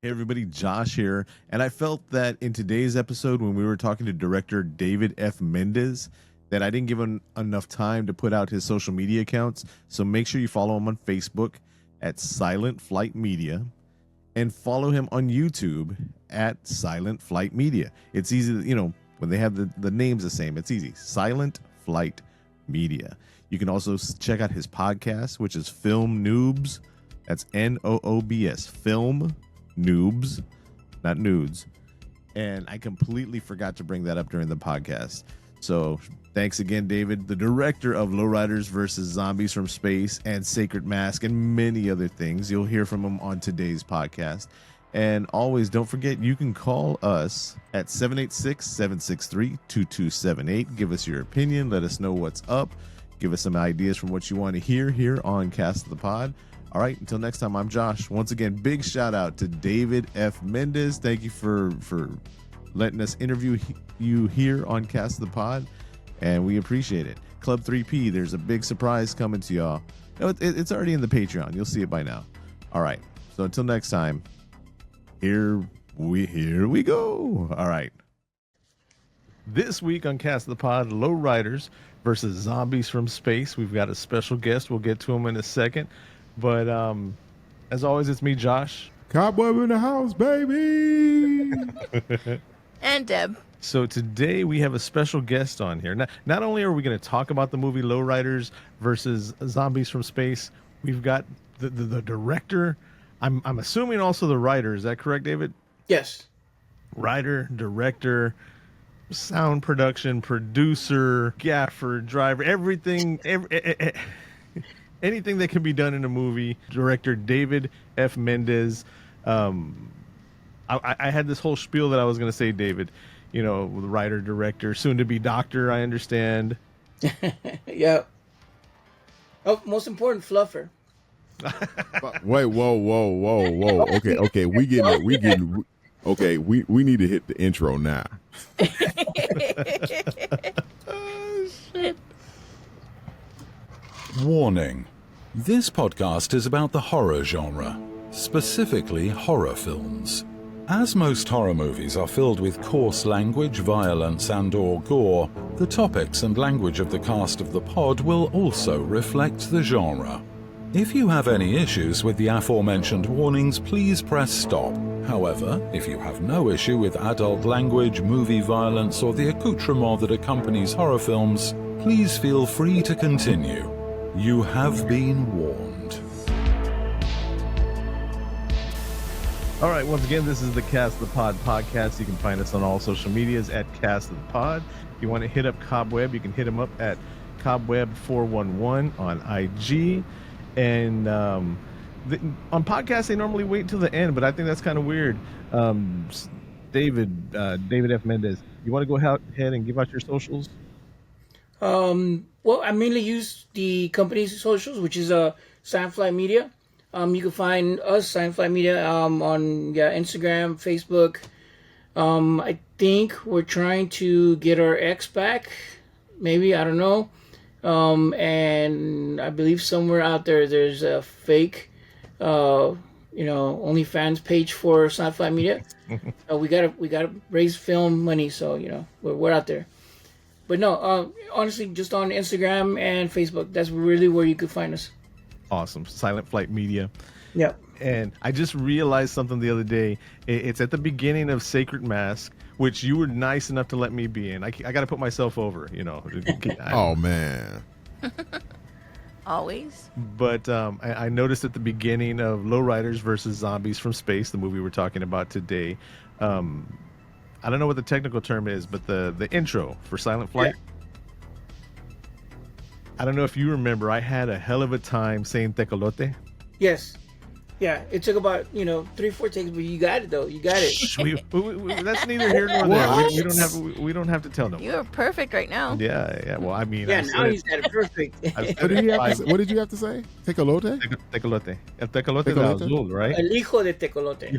Hey everybody, Josh here. And I felt that in today's episode, when we were talking to director David F. Mendez, that I didn't give him enough time to put out his social media accounts. So make sure you follow him on Facebook at Silent Flight Media and follow him on YouTube at Silent Flight Media. It's easy to, when they have the names the same, it's easy. Silent Flight Media. You can also check out his podcast, which is Film Noobs. That's Noobs. Film Noobs, not nudes. And I completely forgot to bring that up during the podcast. So thanks again, David, the director of Lowriders versus Zombies from Space and Sacred Mask and many other things. You'll hear from him on today's podcast. And always don't forget, you can call us at 786-763-2278. Give us your opinion. Let us know what's up. Give us some ideas from what you want to hear here on Cast the Pod. All right, until next time, I'm Josh. Once again, big shout out to David F. Mendez. Thank you for letting us interview you here on Cast the Pod, and we appreciate it. Club 3P, there's a big surprise coming to y'all. No, it's already in the Patreon. You'll see it by now. All right, so until next time, here we go. All right. This week on Cast the Pod, Lowriders versus Zombies from Space. We've got a special guest. We'll get to him in a second. But as always, it's me, Josh. Cobweb in the house, baby. And Deb. So today we have a special guest on here. Not only are we going to talk about the movie Lowriders versus Zombies from Space, we've got the director. I'm assuming also the writer. Is that correct, David? Yes. Writer, director, sound production, producer, gaffer, driver, everything. Anything that can be done in a movie. Director David F. Mendez. I had this whole spiel that I was going to say, David. Writer, director, soon to be doctor. I understand. Yeah. Oh, most important, fluffer. Wait, whoa. Okay. We getting. Okay, we need to hit the intro now. Oh, shit. Warning. This podcast is about the horror genre, specifically horror films. As most horror movies are filled with coarse language, violence and/or gore, the topics and language of the cast of the pod will also reflect the genre. If you have any issues with the aforementioned warnings, please press stop. However, if you have no issue with adult language, movie violence, or the accoutrement that accompanies horror films, please feel free to continue. You have been warned. All right, once again, this is the Cast the Pod podcast. You can find us on all social medias at Cast the Pod. If you want to hit up Cobweb, you can hit him up at Cobweb411 on IG. And on podcasts, they normally wait till the end, but I think that's kind of weird. David F. Mendez, you want to go ahead and give out your socials? Well, I mainly use the company's socials, which is Silent Flight Media. You can find us, Silent Flight Media, on Instagram, Facebook. I think we're trying to get our ex back. Maybe, I don't know. And I believe somewhere out there's a fake, OnlyFans page for Silent Flight Media. We gotta raise film money, so we're out there. But no, honestly, just on Instagram and Facebook. That's really where you could find us. Awesome. Silent Flight Media. Yep. And I just realized something the other day. It's at the beginning of Sacred Mask, which you were nice enough to let me be in. I got to put myself over, Oh, man. Always. But I noticed at the beginning of Lowriders versus Zombies from Space, the movie we're talking about today, I don't know what the technical term is, but the intro for Silent Flight. Yeah. I don't know if you remember, I had a hell of a time saying tecolote. Yes. Yeah, it took about 3-4 takes, but you got it though. You got it. That's neither here nor there. We don't have to tell them. You're perfect right now. Yeah. Well, I mean, yeah. Now he's got it perfect. What did you have to say? Tecolote. Tecolote. El tecolote de azul, right? El hijo de tecolote.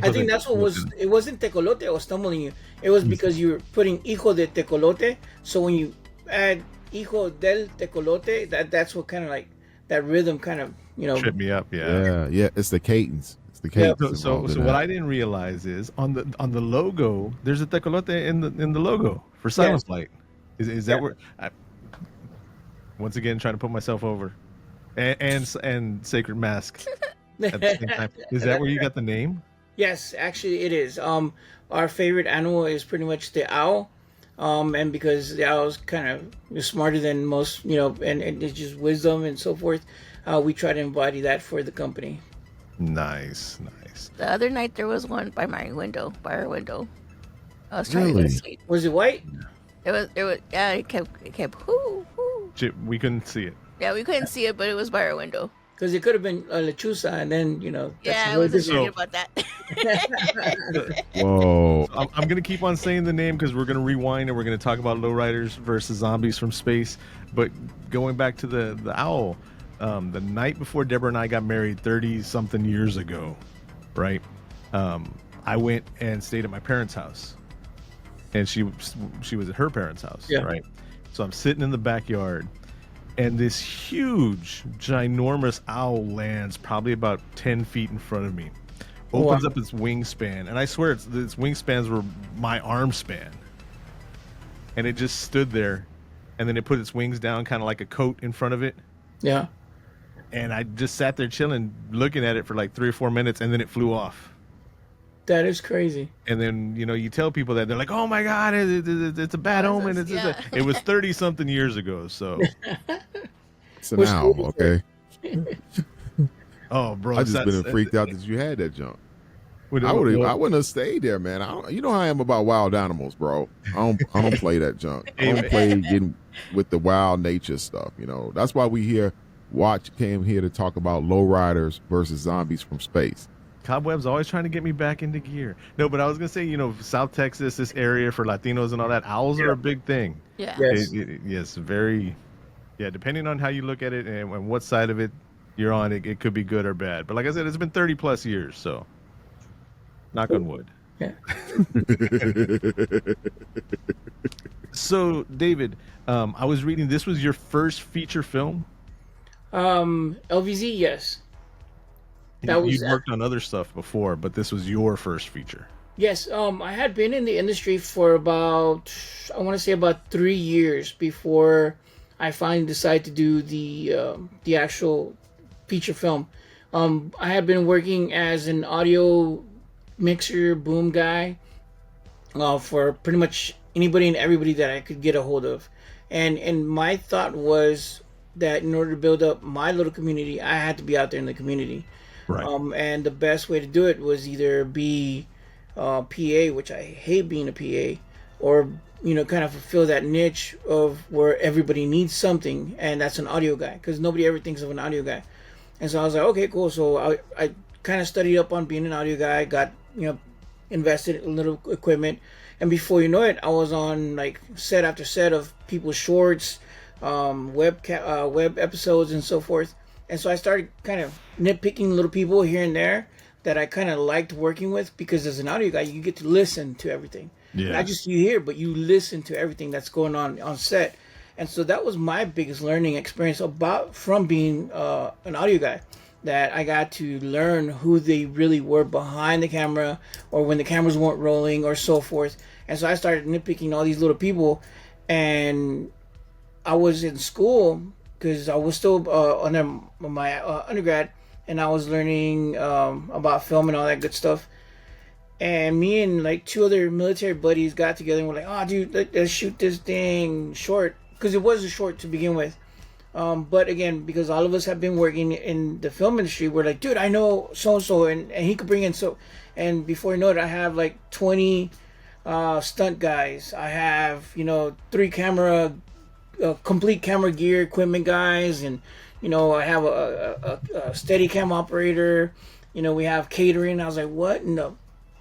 I think that's what was. It wasn't tecolote. I was stumbling you. It was because you were putting hijo de tecolote. So when you add hijo del tecolote, that's what kind of like that rhythm kind of trip me up. Yeah. It's the cadence. It's the cake. So what I didn't realize is on the logo, there's a tecolote in the logo for Silent Flight. Is that where? Once again, trying to put myself over, and Sacred Mask at the same time. Is that where you got the name? Yes, actually it is. Our favorite animal is pretty much the owl. And because the owl is kind of smarter than most, and it's just wisdom and so forth, we try to embody that for the company. Nice. The other night there was one by our window. I was trying to go Really? to sleep. Was it white? It was. Yeah. It kept. Whoo. Chip, we couldn't see it. Yeah, we couldn't see it, but it was by our window. Because it could have been a lechuza, and then that's Yeah, I really wasn't different. sure about that. Whoa. I'm gonna keep on saying the name because we're gonna rewind and we're gonna talk about lowriders versus zombies from space. But going back to the owl, the night before Deborah and I got married 30-something years ago, right? I went and stayed at my parents' house, and she was at her parents' house, Yeah. right? So I'm sitting in the backyard, and this huge, ginormous owl lands probably about 10 feet in front of me. Opens up its wingspan, and I swear its wingspans were my arm span. And it just stood there, and then it put its wings down kind of like a coat in front of it. Yeah. And I just sat there chilling, looking at it for like 3 or 4 minutes, and then it flew off. That is crazy. And then, you tell people that, they're like, oh my God, it's a bad omen. It was 30-something years ago, so. It's an owl, okay? Oh, bro. I just been freaked out that you had that junk. I Well, wouldn't have stayed there, man. You know how I am about wild animals, bro. I don't play that junk. I don't play getting with the wild nature stuff. That's why we came here to talk about lowriders versus zombies from space. Cobweb's always trying to get me back into gear. No, but I was gonna say, South Texas, this area for Latinos and all that, owls are a big thing. Yeah. Yes. Yes, very. Yeah, depending on how you look at it and what side of it you're on, it could be good or bad. But like I said, it's been 30+ years, so knock on wood. Yeah. So, David, I was reading this was your first feature film. LVZ, yes. You'd worked on other stuff before, but this was your first feature. Yes, I had been in the industry for about 3 years before I finally decided to do the actual feature film. I had been working as an audio mixer boom guy for pretty much anybody and everybody that I could get a hold of, and my thought was that in order to build up my little community, I had to be out there in the community. Right. And the best way to do it was either be PA, which I hate being a PA, or kind of fulfill that niche of where everybody needs something, and that's an audio guy, because nobody ever thinks of an audio guy. And so I was like, okay, cool. So I kind of studied up on being an audio guy, got invested in little equipment, and before you know it, I was on like set after set of people's shorts, web episodes, and so forth. And so I started kind of nitpicking little people here and there that I kind of liked working with, because as an audio guy, you get to listen to everything. Yeah. Not just you hear, but you listen to everything that's going on set. And so that was my biggest learning experience from being an audio guy, that I got to learn who they really were behind the camera, or when the cameras weren't rolling, or so forth. And so I started nitpicking all these little people, and I was in school, because I was still under my undergrad, and I was learning about film and all that good stuff. And me and like 2 other military buddies got together and were like, oh, dude, let's shoot this thing short. Because it was a short to begin with. But again, because all of us have been working in the film industry, we're like, dude, I know so-and-so, and he could bring in so. And before you know it, I have like 20 stunt guys. I have, 3 complete camera gear equipment guys, and I have a steady cam operator. We have catering. I was like, what in the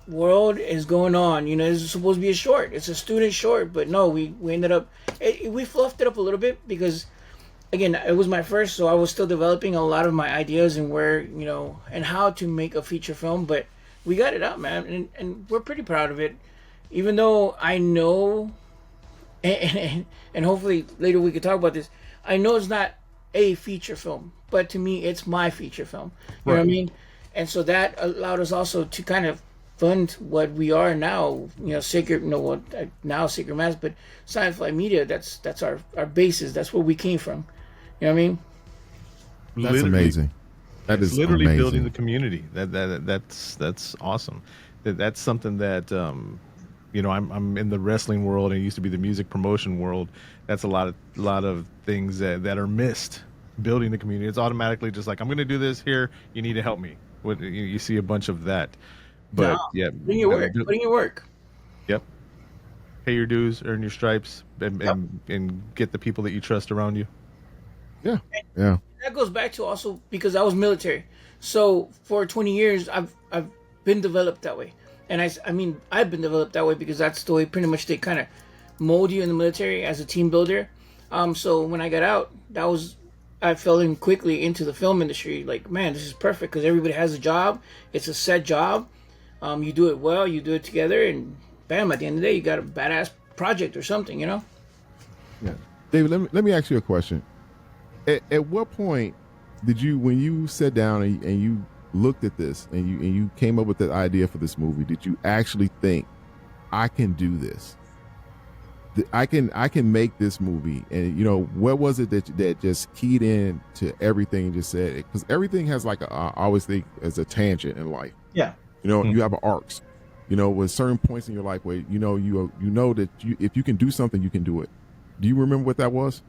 world is going on? This is supposed to be a short. It's a student short, but no, we ended up we fluffed it up a little bit, because again, it was my first, so I was still developing a lot of my ideas and where and how to make a feature film. But we got it out, man, and we're pretty proud of it, even though I know. And hopefully later we could talk about this. I know it's not a feature film, but to me it's my feature film. You know what I mean? and so that allowed us also to kind of fund what we are now. Sacred, now Sacred Mass, but Sci-Fi Media. That's our basis. That's where we came from. You know what I mean? That's Literally- amazing. That is literally amazing. building the community. That's awesome. That's something that I'm in the wrestling world and used to be the music promotion world. That's a lot of things that are missed. Building the community, it's automatically just like, I'm going to do this here. You need to help me. You see a bunch of that, but No, yeah, putting your work. Yep. Pay your dues, earn your stripes, and get the people that you trust around you. Yeah. That goes back to also because I was military. So for 20 years, I've been developed that way. And I've been developed that way because that's the way pretty much they kind of mold you in the military as a team builder. So when I got out, I fell in quickly into the film industry. Like, man, this is perfect because everybody has a job. It's a set job. You do it well, you do it together, and bam, at the end of the day, you got a badass project or something, Yeah. David, let me ask you a question. At what point did you, when you sat down and you looked at this and you came up with the idea for this movie, did you actually think, I can do this? I can make this movie? And what was it that just keyed in to everything and just said it? Because everything has I always think as a tangent in life. Yeah. You have arcs. With certain points in your life where you know that if you can do something, you can do it. Do you remember what that was?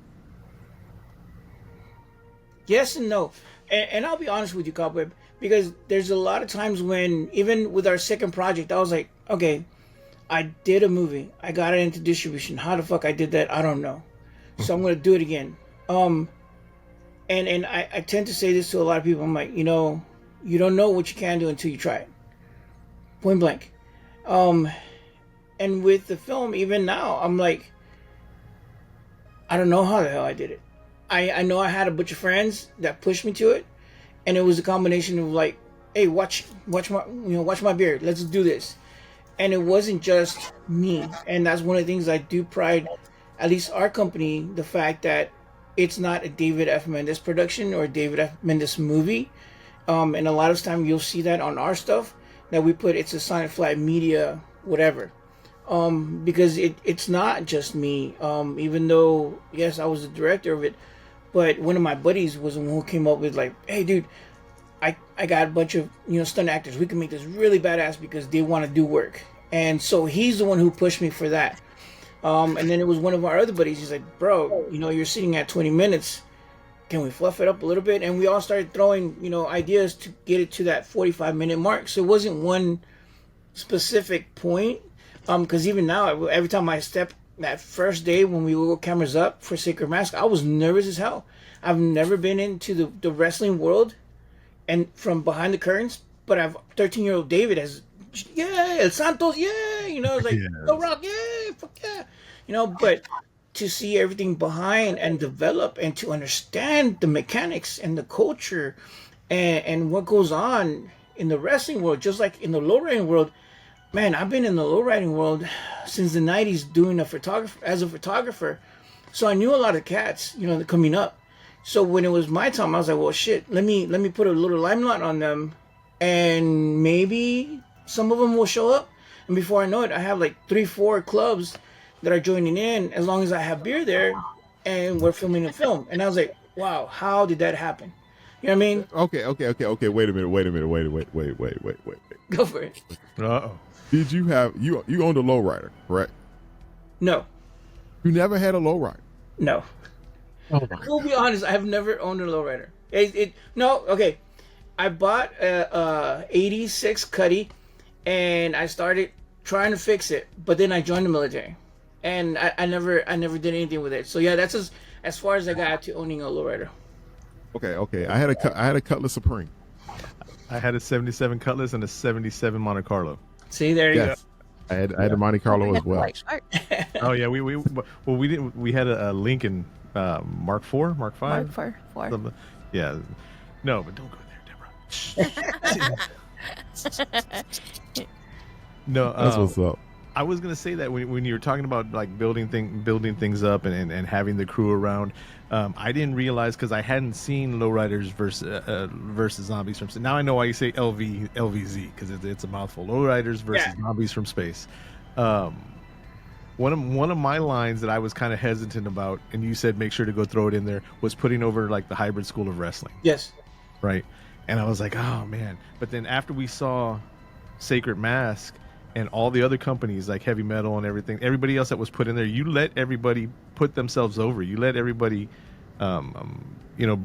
Yes and no. And I'll be honest with you, Cobweb, because there's a lot of times when, even with our second project, I was like, okay, I did a movie. I got it into distribution. How the fuck I did that, I don't know. So I'm going to do it again. And I tend to say this to a lot of people. I'm like, you don't know what you can do until you try it. Point blank. And with the film, even now, I'm like, I don't know how the hell I did it. I know I had a bunch of friends that pushed me to it, and it was a combination of like, hey, watch my beard. Let's do this. And it wasn't just me. And that's one of the things I do pride, at least our company, the fact that it's not a David F. Mendez production or a David F. Mendez movie. And a lot of time you'll see that on our stuff that we put, it's a Sci-Fi Media, whatever. Because it's not just me. Even though, yes, I was the director of it, but one of my buddies was the one who came up with like, hey, dude, I got a bunch of stunt actors. We can make this really badass because they want to do work. And so he's the one who pushed me for that. And then it was one of our other buddies. He's like, bro, you're sitting at 20 minutes. Can we fluff it up a little bit? And we all started throwing ideas to get it to that 45-minute mark. So it wasn't one specific point. Because even now, every time I step that first day when we woke cameras up for Sacred Mask, I was nervous as hell. I've never been into the wrestling world and from behind the curtains, but 13-year-old David has, yeah, El Santos, yeah, it's like, Yes. The Rock, yeah, fuck yeah, but to see everything behind and develop and to understand the mechanics and the culture and what goes on in the wrestling world, just like in the lowriding world. Man, I've been in the lowriding world since the 90s doing as a photographer. So I knew a lot of cats, coming up. So when it was my time, I was like, well, shit, let me put a little limelight on them and maybe some of them will show up. And before I know it, I have like 3-4 clubs that are joining in as long as I have beer there and we're filming a film. And I was like, wow, how did that happen? You know what I mean? Okay. Wait a minute. Go for it. Uh-oh. Did you have you owned a lowrider, correct? No. You never had a lowrider. No. I'll be honest, I have never owned a lowrider. No, okay. I bought a 86 Cuddy and I started trying to fix it, but then I joined the military. And I never did anything with it. So yeah, that's as far as I got to owning a lowrider. Okay. I had a Cutlass Supreme. I had a 77 Cutlass and a 77 Monte Carlo. See, there you Yes. I had a Monte Carlo as well. Oh yeah, we didn't. We had a Lincoln Mark IV, Mark V. Mark four. Something. Yeah, no, but don't go there, Deborah. No, That's what's up. I was gonna say that when you were talking about like building things up and having the crew around, I didn't realize because I hadn't seen Lowriders versus zombies from space. Now I know why you say LVZ because it's a mouthful. Lowriders versus zombies from space. One of my lines that I was kind of hesitant about, and you said make sure to go throw it in there, was putting over like the hybrid school of wrestling. Yes. Right. And I was like, oh man. But then after we saw Sacred Mask and all the other companies like Heavy Metal and everybody else that was put in there, you let everybody put themselves over. You let everybody, you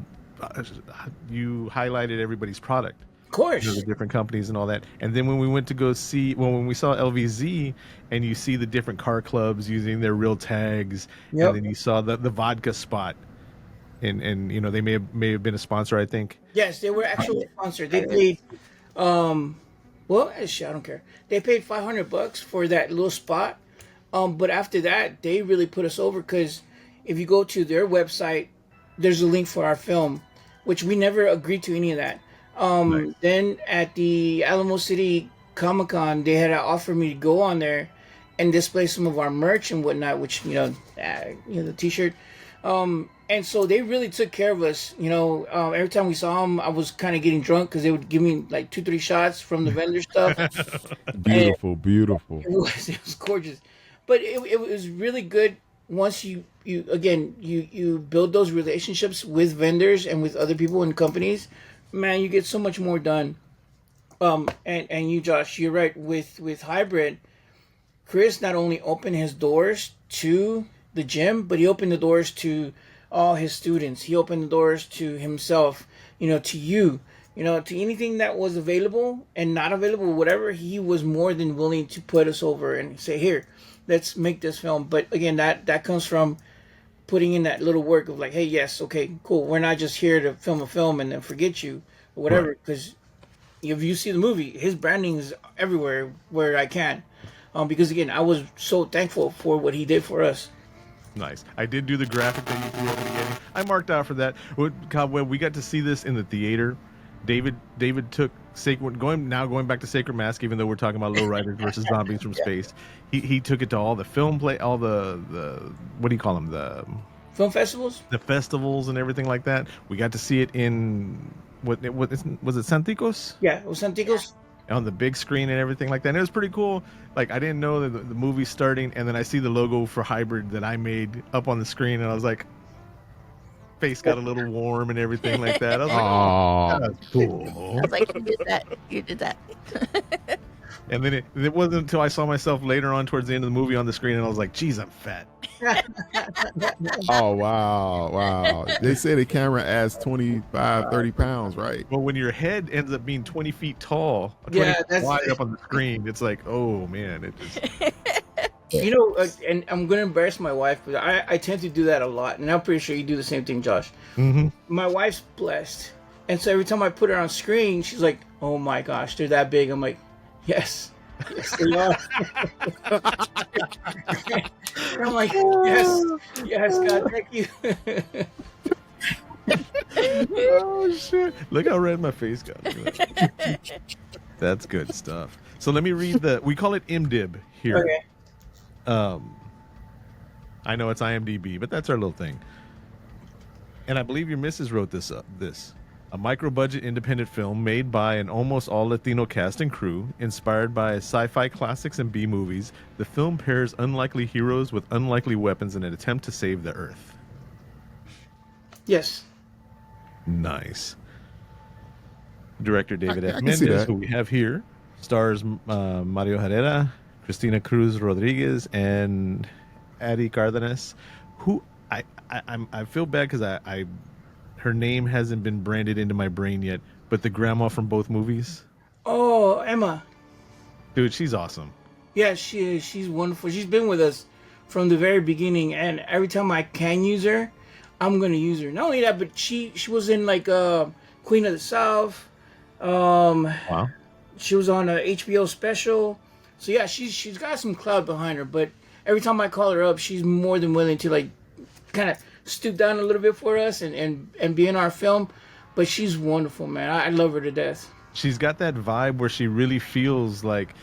highlighted everybody's product. Of course. The different companies and all that. And then when we went to go see, when we saw LVZ and you see the different car clubs using their real tags, Yep. and then you saw the vodka spot. And they may have been a sponsor, I think. Yes, they were actually sponsored. They paid, well, shit, I don't care. They paid $500 for that little spot. But after that, they really put us over because if you go to their website, there's a link for our film, which we never agreed to any of that. Nice. Then at the Alamo City Comic-Con, they had offered me to go on there and display some of our merch and whatnot, which the T-shirt. And so they really took care of us. Every time we saw them, I was kind of getting drunk because they would give me like 2-3 shots from the vendor stuff. Beautiful. It was gorgeous, but it was really good once you build those relationships with vendors and with other people and companies. Man, you get so much more done. And you, Josh, you're right. With hybrid, Chris not only opened his doors to the gym, but he opened the doors to all his students. He opened the doors to himself, to you, to anything that was available and not available, whatever. He was more than willing to put us over and say, here, let's make this film. But again, that comes from putting in that little work of like, hey, yes, okay, cool. We're not just here to film a film and then forget you or whatever. Because if you see the movie, his branding is everywhere where I can. Because again, I was so thankful for what he did for us. Nice. I did do the graphic that you threw at the beginning. I marked out for that. Cobweb, we got to see this in the theater. David took going back to Sacred Mask, even though we're talking about Lowriders versus zombies from space. He took it to all the all the what do you call them, the Film festivals? The festivals and everything like that. We got to see it in was it Santikos? Yeah, it was Santikos. On the big screen and everything like that. And it was pretty cool. Like, I didn't know that the movie's starting, and then I see the logo for Hybrid that I made up on the screen, and I was like, face got a little warm and everything like that. I was like, oh, that's cool. I was like, you did that. And then it wasn't until I saw myself later on towards the end of the movie on the screen, and I was like, geez, I'm fat. Oh, wow. They say the camera adds 25, 30 pounds, right? Well, when your head ends up being 20 feet tall, 20 feet wide up on the screen, it's like, oh, man. It just... and I'm going to embarrass my wife, but I tend to do that a lot, and I'm pretty sure you do the same thing, Josh. Mm-hmm. My wife's blessed, and so every time I put her on screen, she's like, oh my gosh, they're that big. I'm like, yes, they are. I'm like, yes, God, thank you. Oh shit! Look how red my face got. That's good stuff. So let me read we call it IMDb here. Okay. I know it's IMDb, but that's our little thing. And I believe your missus wrote this up. A micro-budget independent film made by an almost all-Latino cast and crew, inspired by sci-fi classics and B-movies. The film pairs unlikely heroes with unlikely weapons in an attempt to save the Earth. Yes. Nice. Director David F. Mendez, who we have here, stars Mario Herrera, Cristina Cruz Rodriguez, and Adi Cardenas, who I feel bad because her name hasn't been branded into my brain yet, but the grandma from both movies. Oh, Emma. Dude, she's awesome. Yeah, she is. She's wonderful. She's been with us from the very beginning, and every time I can use her, I'm gonna use her. Not only that, but she was in like Queen of the South. Wow. She was on a HBO special. So yeah, she's got some clout behind her, but every time I call her up, she's more than willing to like kind of stoop down a little bit for us and be in our film. But she's wonderful, man. I love her to death. she's got that vibe where she really feels like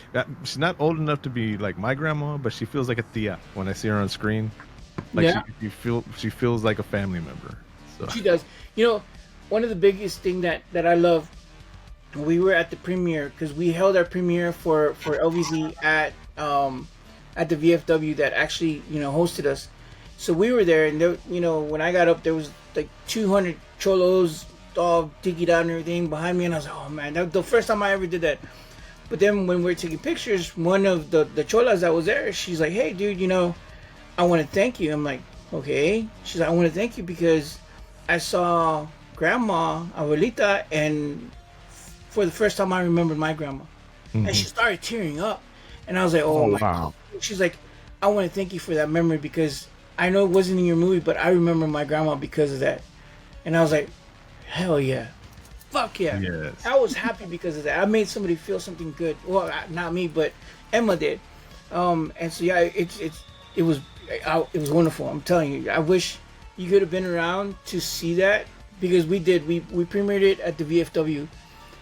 she's not old enough to be like my grandma, but she feels like a tia when I see her on screen. Like Yeah. she feels like a family member. So She does. You know, one of the biggest thing that I love, we were at the premiere because we held our premiere for LVZ at the VFW that actually hosted us. So we were there, and there, when I got up, there was like 200 cholos all tiki down and everything behind me, and I was like, oh man, that was the first time I ever did that. But then when we were taking pictures, one of the cholas that was there, she's like, hey dude, I want to thank you. I'm like, okay. She's like, I want to thank you because I saw grandma, abuelita, and for the first time I remembered my grandma. And she started tearing up. And I was like, oh my wow. God. She's like, I want to thank you for that memory because I know it wasn't in your movie, but I remember my grandma because of that. And I was like, hell yeah. Fuck yeah. Yes. I was happy because of that. I made somebody feel something good. Well, not me, but Emma did. And so yeah, it was wonderful. I'm telling you. I wish you could have been around to see that because we did. We premiered it at the VFW.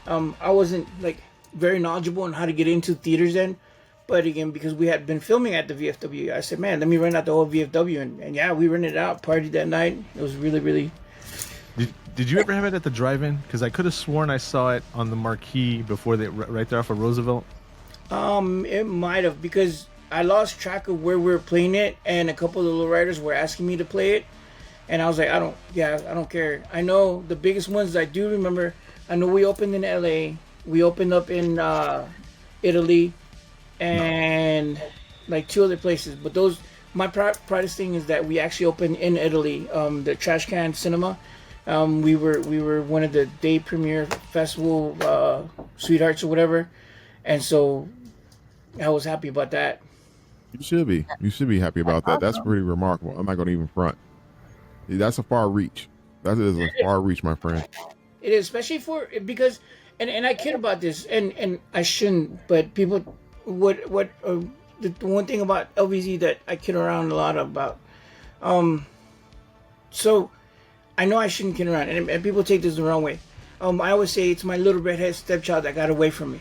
I wasn't like very knowledgeable on how to get into theaters then, but again, because we had been filming at the VFW, I said, man, let me rent out the whole VFW, and yeah, we rented it out, partied that night. It was really, really. Did you ever have it at the drive-in? Because I could have sworn I saw it on the marquee before they right there off of Roosevelt. It might have because I lost track of where we were playing it, and a couple of the Lowriders were asking me to play it, and I was like, I don't care. I know the biggest ones I do remember. I know we opened in LA, we opened up in Italy, and like 2 other places. But those, my proudest thing is that we actually opened in Italy, the Trash Can Cinema. We were one of the day premiere festival sweethearts or whatever, and so I was happy about that. You should be. You should be happy about that. That's pretty remarkable. I'm not going to even front. That's a far reach. That is a far reach, my friend. It is, especially because, and I kid about this, and I shouldn't, but people, the one thing about LVZ that I kid around a lot about, so I know I shouldn't kid around, and people take this the wrong way. I always say it's my little redhead stepchild that got away from me,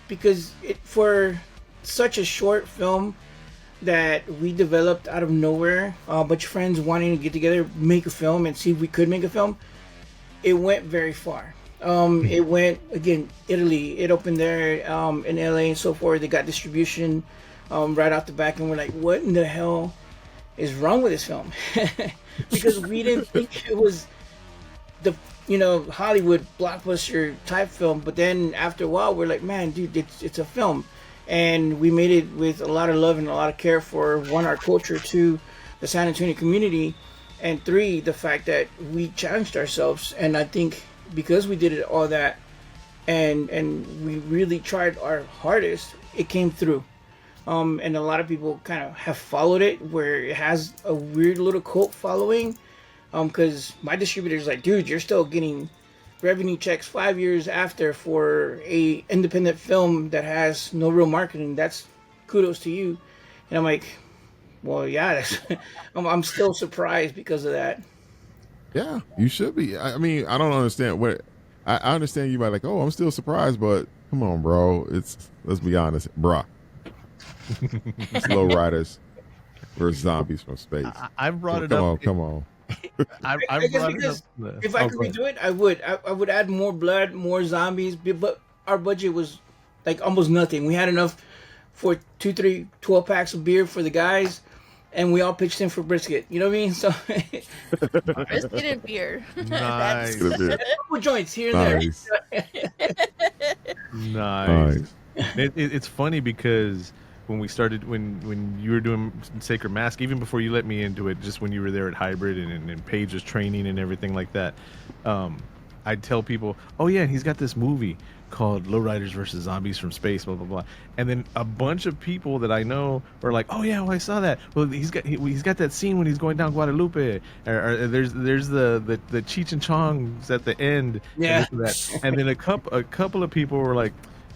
because for such a short film that we developed out of nowhere, a bunch of friends wanting to get together, make a film, and see if we could make a film. It went very far. It went, again, Italy. It opened there in LA and so forth. They got distribution right off the back, and we're like, what in the hell is wrong with this film? Because we didn't think it was the Hollywood blockbuster type film. But then after a while, we're like, man, dude, it's a film. And we made it with a lot of love and a lot of care for, 1, our culture, 2, the San Antonio community, and 3, the fact that we challenged ourselves. And I think because we did it all that and we really tried our hardest, it came through. And a lot of people kind of have followed it, where it has a weird little cult following. Because my distributor's like, dude, you're still getting revenue checks 5 years after for a independent film that has no real marketing. That's kudos to you. And I'm like, well, yeah, I'm still surprised because of that. Yeah, you should be. I mean, I don't understand what. I understand you might like, oh, I'm still surprised, but come on, bro. Let's be honest, bruh. It's Lowriders versus zombies from space. I've brought it up. Come on. I guess brought it because up. if I could redo it, I would. I would add more blood, more zombies, but our budget was like almost nothing. We had enough for 2, 3, 12 packs of beer for the guys, and we all pitched in for brisket. You know what I mean? So Brisket and beer. Nice. couple joints here and Nice. there. Nice. It's funny because when we started, when you were doing Sacred Mask, even before you let me into it, just when you were there at Hybrid and Paige was training and everything like that, I'd tell people, oh yeah, he's got this movie called Lowriders versus Zombies from Space, blah blah blah. And then a bunch of people that I know were like, oh yeah, well, I saw that. Well, he's got that scene when he's going down Guadalupe, or there's the Cheech and Chong's at the end. Yeah. And, and then a couple of people were like,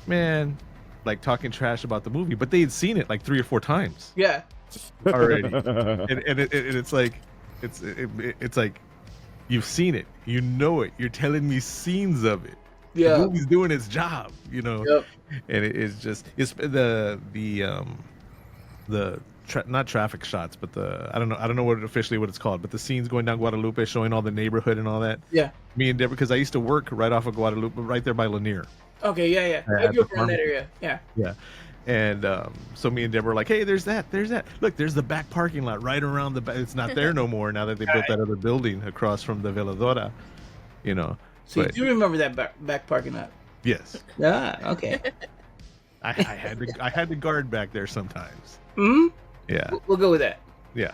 man, like talking trash about the movie, but they had seen it like 3 or 4 times Yeah. already. and it's like it's like you've seen it, you know it, you're telling me scenes of it, Yeah. The movie's doing its job, you know. Yep. And it's not traffic shots, but I don't know what it's called, but the scenes going down Guadalupe, showing all the neighborhood and all that. Yeah. Me and Deborah, because I used to work right off of Guadalupe, right there by Lanier. Okay. Yeah. I grew up around that area. Yeah. Yeah. And so me and Deborah were like, hey, there's that. Look, there's the back parking lot right around the back. It's not there no more now that they built that other building across from the Veladora, you know. So you do remember that back parking lot? Yes. Ah, okay. I had to guard back there sometimes. Hmm. Yeah. We'll go with that. Yeah.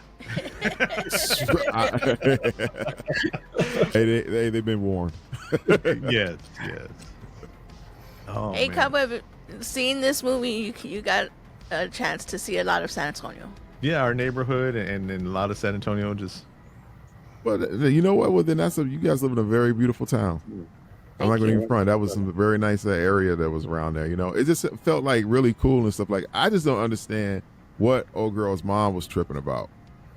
Hey, they've been warned. Yes. Oh, Hey, man. Cobweb, seeing this movie, you got a chance to see a lot of San Antonio. Yeah, our neighborhood and a lot of San Antonio just. But you know what? Well, then you guys live in a very beautiful town. I'm not going to even front. That was some very nice area that was around there. You know, it just felt like really cool and stuff. Like, I just don't understand what old girl's mom was tripping about.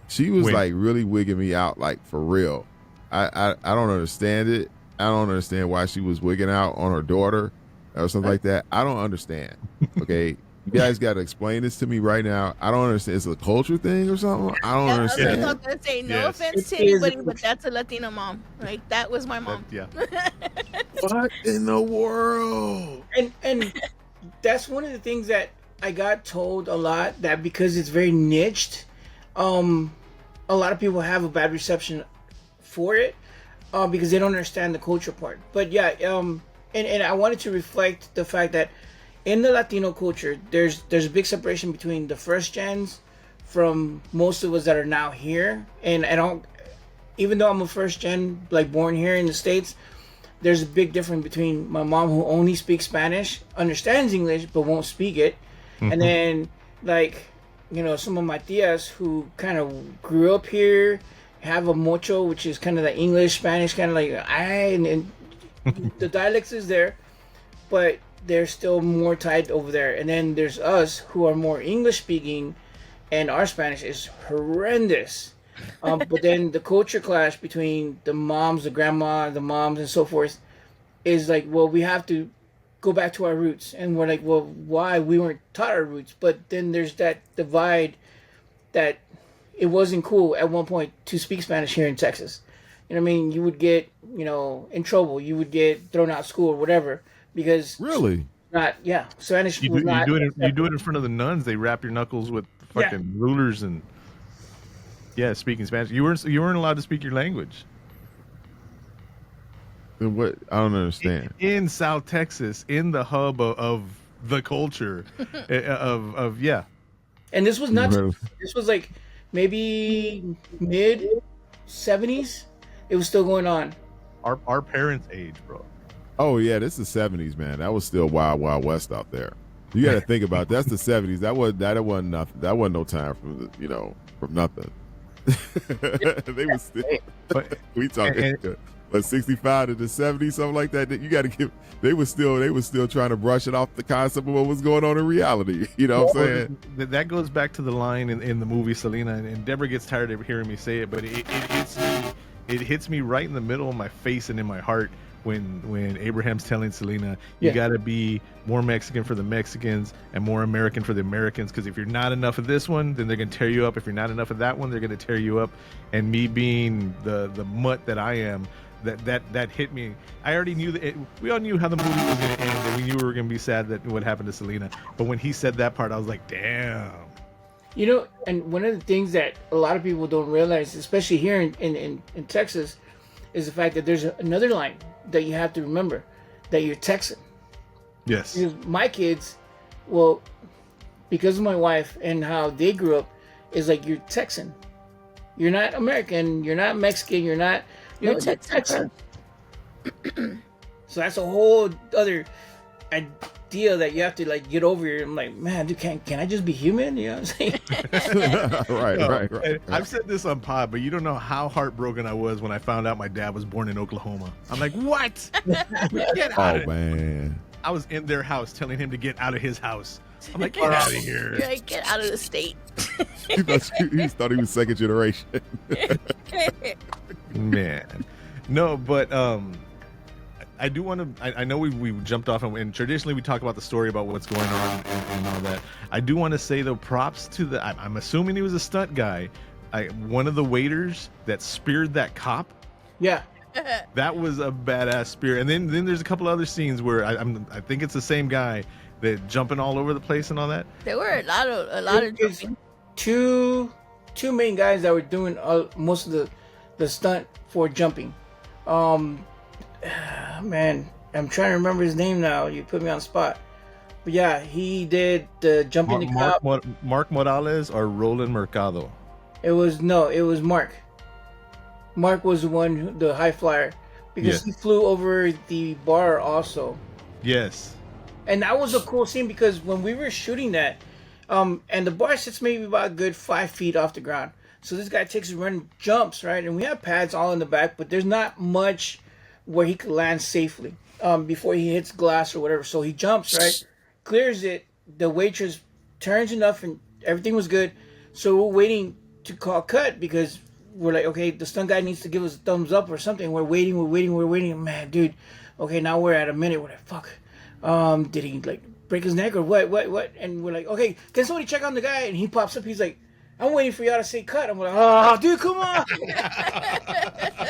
She was Wait. like really wigging me out, like for real. I don't understand it. I don't understand why she was wigging out on her daughter or something like that. I don't understand. Okay. You guys got to explain this to me right now. I don't understand. It's a culture thing or something. I don't I was understand. going to say, no Yes. offense to It is a anybody, but that's a Latino mom. Like, that was my mom. Yeah. What in the world? And that's one of the things that I got told a lot, that because it's very niched, a lot of people have a bad reception for it, because they don't understand the culture part. But yeah, and I wanted to reflect the fact that in the Latino culture, there's a big separation between the first gens from most of us that are now here. And I don't, even though I'm a first gen, like born here in the States, there's a big difference between my mom, who only speaks Spanish, understands English, but won't speak it. And then, like, you know, some of my tias who kind of grew up here, have a mocho, which is kind of the English, Spanish, kind of like, and the dialects is there, but they're still more tied over there. And then there's us who are more English speaking, and our Spanish is horrendous. But then the culture clash between the moms, the grandma, the moms, and so forth is like, well, we have to go back to our roots. And we're like, well, why? We weren't taught our roots. But then there's that divide that it wasn't cool at one point to speak Spanish here in Texas. You know what I mean? You would get, you know, in trouble. You would get thrown out of school or whatever. Because Really? Spanish You was do, not. you do it in front of the nuns. They wrap your knuckles with fucking rulers and speaking Spanish. You weren't allowed to speak your language Then what? I don't understand. in South Texas, in the hub of the culture of. And this was not. Really? This was like maybe mid 70s. It was still going on. Our parents' age, bro. Oh yeah, this is the 70s, man. That was still wild west out there. You got to think about that's the 70s. That wasn't nothing. That wasn't no time from nothing. They was still. We talking. But 65 to the 70s, something like that. You got to give. They were still trying to brush it off the concept of what was going on in reality. You know what I'm saying? That goes back to the line in the movie Selena, and Deborah gets tired of hearing me say it, but it hits me right in the middle of my face and in my heart when Abraham's telling Selena, you got to be more Mexican for the Mexicans and more American for the Americans, because if you're not enough of this one, then they're going to tear you up. If you're not enough of that one, they're going to tear you up. And me being the mutt that I am, that hit me. I already knew that we all knew how the movie was going to end, and we knew we were going to be sad that what happened to Selena. But when he said that part, I was like, damn. You know, and one of the things that a lot of people don't realize, especially here in Texas, is the fact that there's another line that you have to remember, that you're Texan. Yes. Because my kids, well, because of my wife and how they grew up, is like, you're Texan. You're not American. You're not Mexican. You're Texan. So that's a whole other idea that you have to like get over. I'm like, man, dude, can I just be human? You know what I'm saying? Right. I've said this on pod, but you don't know how heartbroken I was when I found out my dad was born in Oklahoma. I'm like, what? Get out of Man. I was in their house telling him to get out of his house. I'm like, get out of here. Like, get out of the state. He thought he was second generation. Man. No, but I do want to. I know we jumped off, and traditionally we talk about the story about what's going on and all that. I do want to say though, props to the. I'm assuming he was a stunt guy. One of the waiters that speared that cop. Yeah. That was a badass spear. And then there's a couple other scenes where I think it's the same guy that jumping all over the place and all that. There were a lot of It's jumping. two main guys that were doing most of the stunt for jumping. Man, I'm trying to remember his name now. You put me on the spot. But yeah, he did the jumping the cop. Mark Morales or Roland Mercado. It was Mark. Mark was the one, the high flyer, because he flew over the bar also. Yes. And that was a cool scene because when we were shooting that, and the bar sits maybe about a good 5 feet off the ground. So this guy takes a run, jumps, right? And we have pads all in the back, but there's not much where he could land safely before he hits glass or whatever. So he jumps, right? Clears it. The waitress turns enough and everything was good. So we're waiting to call cut because we're like, okay, the stunt guy needs to give us a thumbs up or something. We're waiting. Man, dude, okay, now we're at a minute. We're like, fuck. Did he like break his neck or what? And we're like, okay, can somebody check on the guy? And he pops up. He's like, I'm waiting for y'all to say cut. I'm like, oh, dude, come on.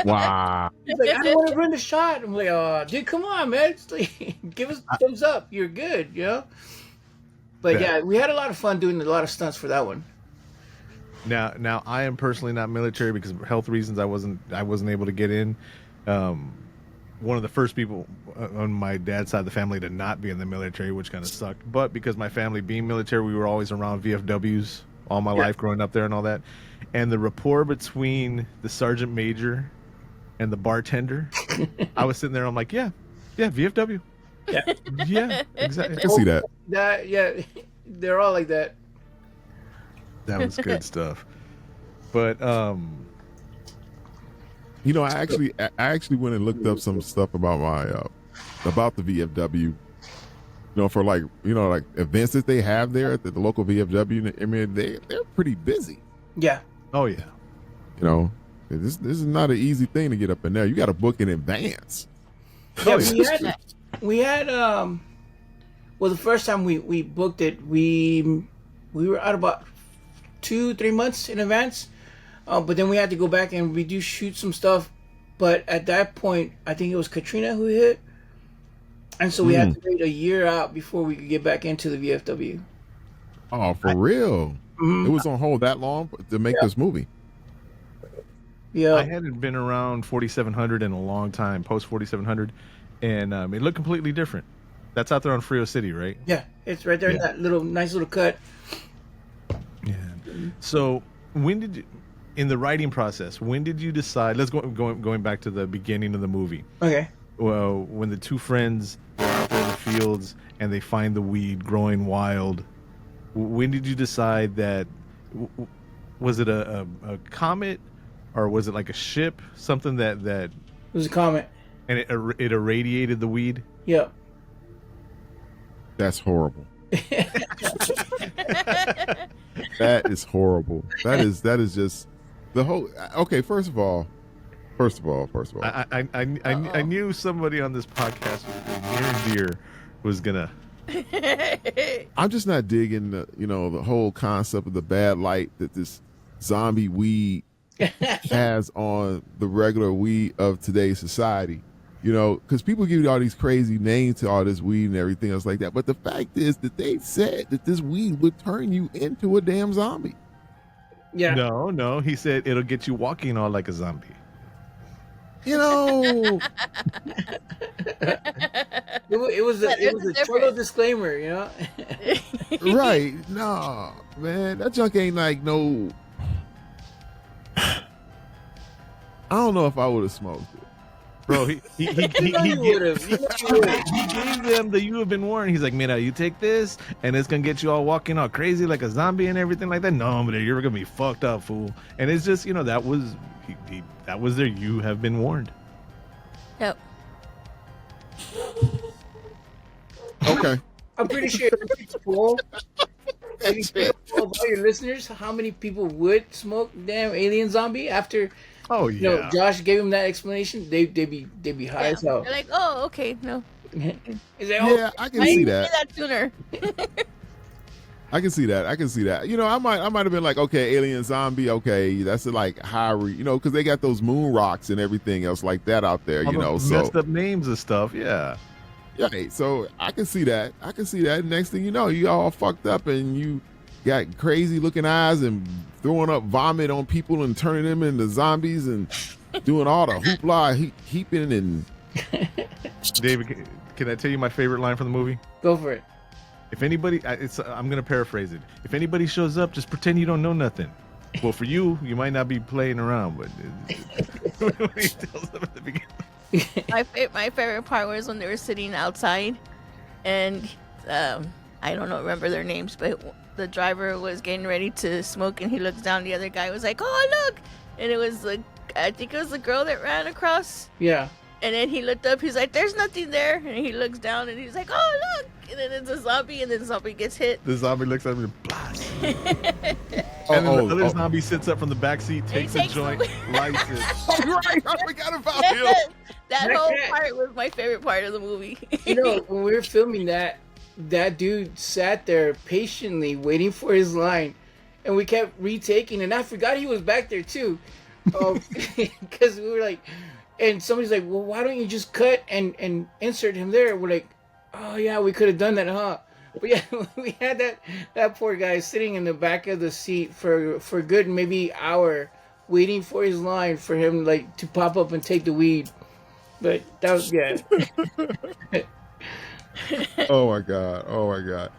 Wow. He's like, I don't want to run the shot. I'm like, oh, dude, come on, man. It's like, give us a thumbs up. You're good, you know? But yeah, we had a lot of fun doing a lot of stunts for that one. Now I am personally not military because of health reasons. I wasn't able to get in. One of the first people on my dad's side of the family to not be in the military, which kind of sucked. But because my family being military, we were always around VFWs all my life growing up there and all that. And the rapport between the sergeant major and the bartender, I was sitting there. I'm like, yeah, VFW. Yeah, exactly. I can see that. They're all like that. That was good stuff. But You know, I actually went and looked up some stuff about about the VFW. You know, for like events that they have there at the local VFW. I mean, they're pretty busy. Yeah. oh yeah, You know, this is not an easy thing to get up in there. You got to book in advance. Yeah, we had well, the first time we booked it, we were out about 2-3 months in advance, but then we had to go back and we do shoot some stuff. But at that point, I think it was Katrina who hit, and so we had to wait a year out before we could get back into the VFW. Oh, for real? It was on hold that long to make this movie. Yeah, I hadn't been around 4700 in a long time, post 4700, and it looked completely different. That's out there on Frio City, right? yeah, it's right there in that nice little cut. Yeah. So when did you, in the writing process, when did you decide? Let's going back to the beginning of the movie. Okay. Well, when the two friends are out there in the fields and they find the weed growing wild, when did you decide that? Was it a comet, or was it like a ship? Something that It was a comment. and it irradiated the weed. Yeah. That's horrible. That is horrible. That is just the whole. Okay, first of all. I knew somebody on this podcast near and dear was gonna. I'm just not digging the whole concept of the bad light that this zombie weed has on the regular weed of today's society. You know, because people give you all these crazy names to all this weed and everything else like that. But the fact is that they said that this weed would turn you into a damn zombie. Yeah. No, he said it'll get you walking all like a zombie. You know, It was a total disclaimer, you know. right? No, man, that junk ain't like no. I don't know if I would have smoked it. Bro, he gave them the "you have been warned." He's like, "Man, you take this, and it's gonna get you all walking all crazy like a zombie and everything like that." No, but you're gonna be fucked up, fool. And it's just, that was that was their "you have been warned." Yep. Okay. I'm pretty sure it's full. if you think of all your listeners, how many people would smoke damn alien zombie after Oh you know yeah. Josh gave him that explanation? They'd be high Yeah. as hell. They're like, oh, okay, no. He's like, oh, Yeah, I can Why see didn't you that. say that sooner? I can see that. I can see that. You know, I might have been like, okay, alien zombie, okay, that's like you know, because they got those moon rocks and everything else like that out there. All You the know, so messed up names and stuff. Yeah. yeah, so I can see that. I can see that. Next thing you know, you all fucked up and you got crazy looking eyes and throwing up vomit on people and turning them into zombies and doing all the hoopla, heaping and. David, can I tell you my favorite line from the movie? go for it. If anybody, I'm gonna paraphrase it. If anybody shows up, just pretend you don't know nothing. Well, for you, you might not be playing around, but when he tells them at the beginning. My favorite part was when they were sitting outside, and I don't know, remember their names, but the driver was getting ready to smoke, and he looks down. The other guy was like, "Oh, look!" And it was I think it was the girl that ran across. Yeah. And then he looked up. He's like, "There's nothing there." And he looks down, and he's like, "Oh, look!" And then it's a zombie, and then the zombie gets hit. The zombie looks at him and blast. And then the other zombie sits up from the back seat, takes a takes joint, lights it. Right, I forgot about him. That whole part was my favorite part of the movie. You know, when we were filming that dude sat there patiently waiting for his line, and we kept retaking, and I forgot he was back there too, because we were like, and somebody's like, "Well, why don't you just cut and insert him there?" We're like, "Oh yeah, we could have done that, huh?" But yeah, we had that poor guy sitting in the back of the seat for a good maybe hour, waiting for his line for him like to pop up and take the weed. But that was Oh my god! Oh my god!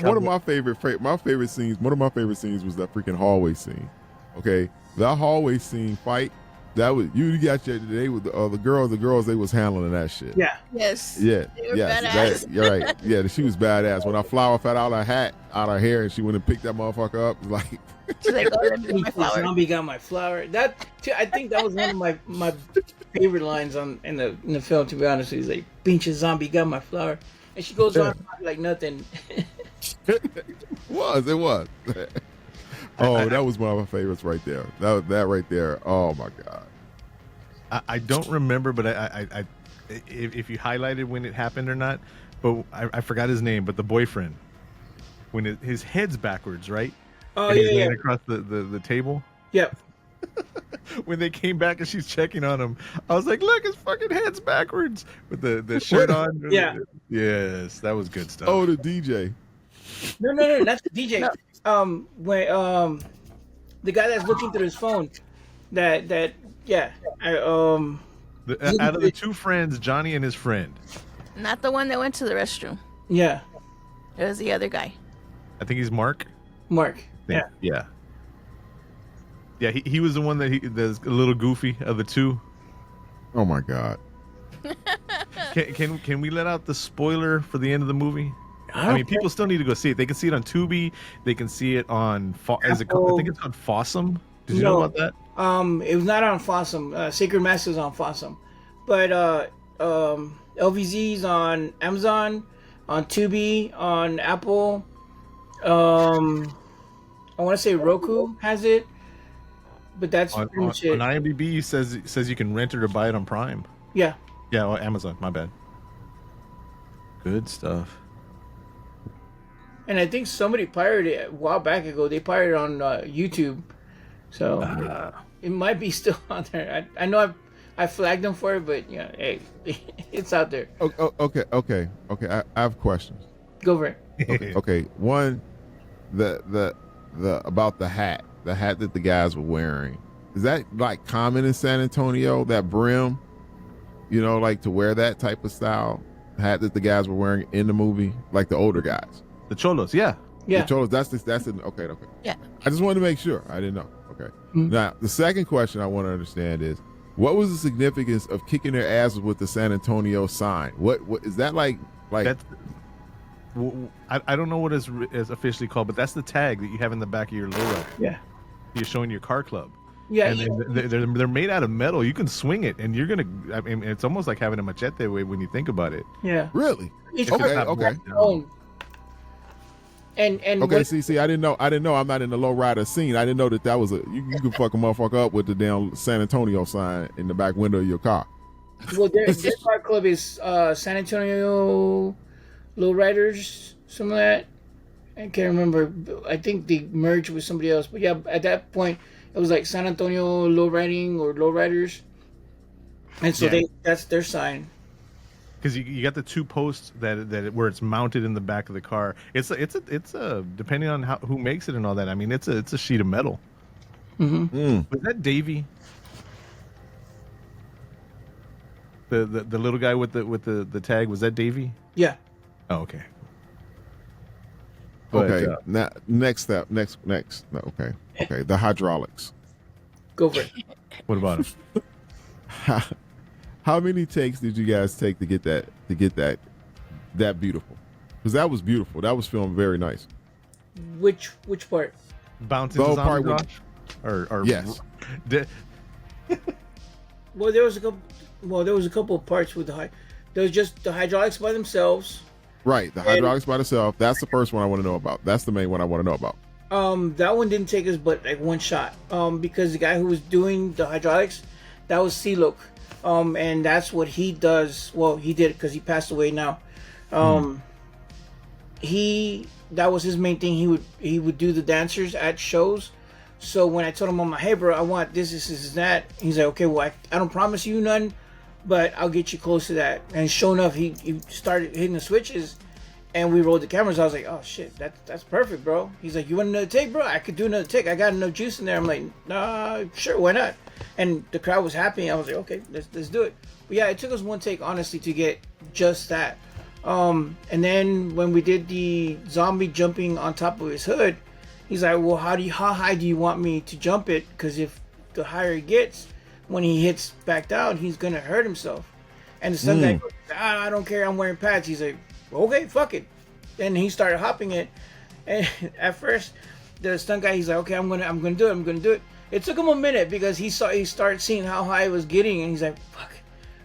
One of my favorite scenes. One of my favorite scenes was that freaking hallway scene. Okay, that hallway scene fight. That was you got your they with the girls they was handling that shit. Yeah. Yes. Yeah. They were Yes. badass. You're right. Yeah, she was badass. When I flower fell out her hat, out her hair, and she went and picked that motherfucker up. Like, She's like, "Oh, let me get my flower." Zombie got my flower. I think that was one of my favorite lines in the film. To be honest, he's like, "Pinche zombie got my flower," and she goes on like nothing. it was. Oh, that was one of my favorites right there. That right there. Oh my god. I don't remember, but I if you highlighted when it happened or not, but I forgot his name. But the boyfriend, when his head's backwards, right? Oh and he's yeah, laying across the table. Yep. When they came back and she's checking on him, I was like, "Look, his fucking head's backwards with the shirt on." Yeah. Yes, that was good stuff. Oh, the DJ. No, that's the DJ. When the guy that's looking through his phone, out Out of the two friends, Johnny and his friend, Not the one that went to the restroom. yeah, It was the other guy. I think he's Mark. Mark. Yeah. Yeah. He was the one that's a little goofy of the two. Oh my god. Can we let out the spoiler for the end of the movie? I mean, people still need to go see it. They can see it on Tubi. They can see it on. I think it's on Fossum. Did you know about that? It was not on Fossum. Sacred Masters on Fossum, but LVZ's on Amazon, on Tubi, on Apple. I want to say Roku has it, but that's On pretty much it. IMDb says you can rent it or buy it on Prime. Yeah. Yeah, well, Amazon. My bad. Good stuff. And I think somebody pirated it a while back ago. They pirated it on YouTube, so it might be still on there. I know I flagged them for it, but yeah, hey, it's out there. Okay. I have questions. Go for it. Okay. One, the about the hat that the guys were wearing. Is that like common in San Antonio? That brim, like to wear that type of style hat that the guys were wearing in the movie, like the older guys. The Cholos, yeah. Yeah. The Cholos, that's it. Okay. Yeah. I just wanted to make sure. I didn't know. Okay. Now, the second question I want to understand is, what was the significance of kicking their asses with the San Antonio sign? What is that like? That's, I don't know what it's officially called, but that's the tag that you have in the back of your lowrider. Yeah. You're showing your car club. Yeah. And they're made out of metal. You can swing it, and you're gonna. I mean, it's almost like having a machete way when you think about it. Yeah. Really? Each Okay. one Okay. has their own. And Okay, what, see, I didn't know. I'm not in the lowrider scene. I didn't know that was you could fuck a motherfucker up with the damn San Antonio sign in the back window of your car. well, their car club is San Antonio Lowriders, some of that. I can't remember. I think they merged with somebody else. But yeah, at that point, it was like San Antonio Lowriding or Lowriders, and so Yeah. that's their sign. Because you got the two posts that where it's mounted in the back of the car. It's a depending on who makes it and all that. I mean, it's a sheet of metal. Mm. Was that Davey? The little guy with the tag, was that Davey? Yeah. Oh, okay. But, Okay. Now, next step. Next. No, okay. The hydraulics. Go for it. what about him? How many takes did you guys take to get that beautiful? Because that was beautiful. That was filmed very nice. Which part? Bounce The into whole part zombie Josh? Or Yes. Well, there was a couple of parts with there was just the hydraulics by themselves. Right. The hydraulics by itself. That's the first one I want to know about. That's the main one I want to know about. That one didn't take us but like one shot. Because the guy who was doing the hydraulics, that was Silok. And that's what he does. Well, he did it because he passed away now. That was his main thing. He would do the dancers at shows. So when I told him, I'm like, hey bro, I want this, that. He's like, okay, well I don't promise you none, but I'll get you close to that. And sure enough, he started hitting the switches, and we rolled the cameras. I was like, oh shit, that's perfect, bro. He's like, you want another take, bro? I could do another take. I got enough juice in there. I'm like, nah, sure, why not? And the crowd was happy. I was like, okay, let's do it. But yeah, it took us one take, honestly, to get just that. And then when we did the zombie jumping on top of his hood, he's like, well, how high do you want me to jump it? Because if the higher he gets, when he hits back down, he's gonna hurt himself. And the stunt guy goes, I don't care, I'm wearing pads. He's like, okay, fuck it. And he started hopping it. And at first, the stunt guy, he's like, okay, I'm gonna do it. It took him a minute because he started seeing how high it was getting, and he's like, fuck.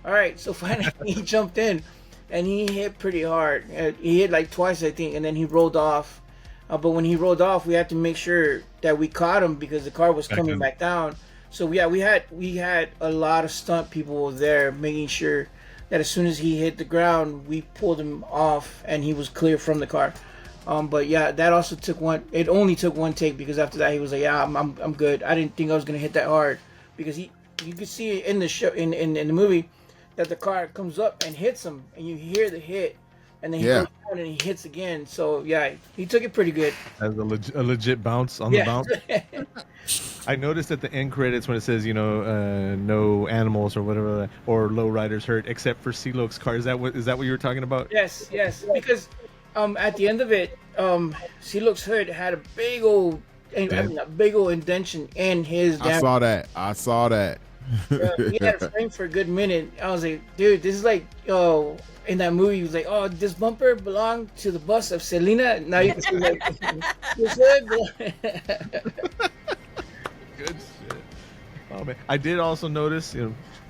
All right, so finally he jumped in, and he hit pretty hard. He hit like twice, I think, and then he rolled off. But when he rolled off, we had to make sure that we caught him because the car was coming back down. So yeah, we had a lot of stunt people there making sure that as soon as he hit the ground, we pulled him off and he was clear from the car. But yeah, that also took one. It only took one take because after that he was like, yeah, I'm good. I didn't think I was gonna hit that hard because you could see in the show in the movie that the car comes up and hits him and you hear the hit. And then he goes down and he hits again. So yeah, he took it pretty good. As a legit bounce on the bounce. I noticed at the end credits when it says, no animals or whatever, or Lowriders hurt except for Silok's car. Is that what you were talking about? Yes. Because at the end of it, Silok's hood had a big old indentation in his. I saw that. He had a frame for a good minute. I was like, dude, this is like, in that movie, he was like, oh, this bumper belonged to the bus of Selena. Now you can see like, this hood. Good shit. Oh man, I did also notice,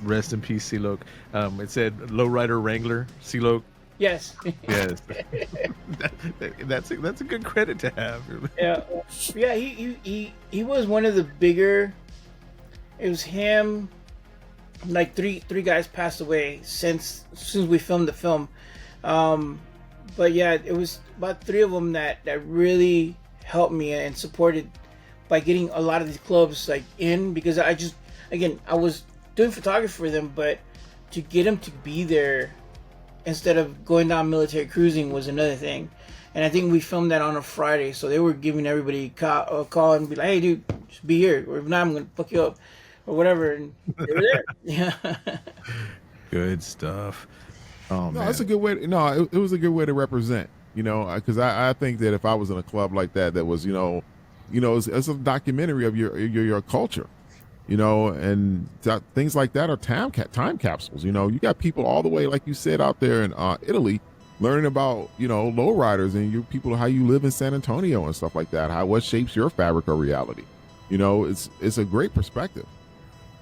rest in peace, Silok. It said Lowrider Wrangler, Silok. Yes. Yes. That's a good credit to have. Yeah. He was one of the bigger. It was him. Like three guys passed away since we filmed the film. But yeah, it was about three of them that really helped me and supported by getting a lot of these clubs like in, because I was doing photography for them, but to get them to be there instead of going down military cruising was another thing. And I think we filmed that on a Friday, so they were giving everybody a call and be like, hey dude, just be here, or if not, I'm gonna fuck you up or whatever. And they were there. Yeah. Good stuff. Oh no, man, that's a good way. It was a good way to represent. Because I think that if I was in a club like that was, it's a documentary of your culture, and things like that are time capsules. You got people all the way, like you said, out there in Italy, learning about lowriders and you people, how you live in San Antonio and stuff like that. What shapes your fabric of reality. It's a great perspective.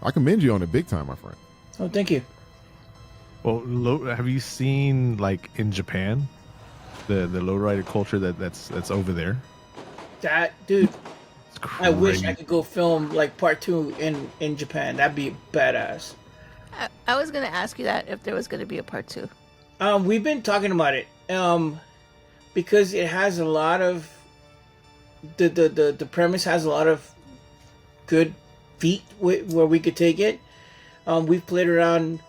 I commend you on it big time, my friend. Oh, thank you. Well, have you seen like in Japan? the lowrider culture that's over there. That dude, It's I wish crazy. I could go film like part 2 in Japan. That'd be badass. I was gonna ask you that if there was gonna be a part 2. We've been talking about it. Because it has a lot of the premise has a lot of good feet where we could take it. We've played around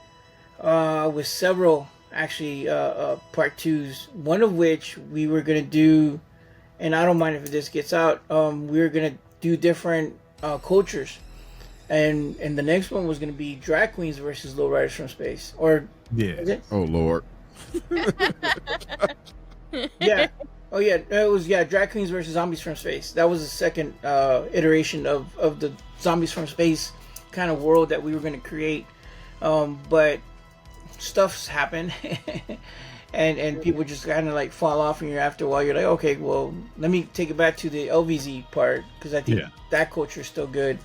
with several actually part 2s. One of which we were gonna do, and I don't mind if this gets out. We were gonna do different cultures, and the next one was gonna be drag queens versus lowriders from space. Or Yeah. is it? Oh Lord. Yeah. Oh yeah, it was drag queens versus zombies from space. That was the second iteration of the zombies from space kind of world that we were going to create. But stuff's happened, and people just kind of like fall off, and you're after a while you're like, okay, well, let me take it back to the LVZ part because I think that culture is still good.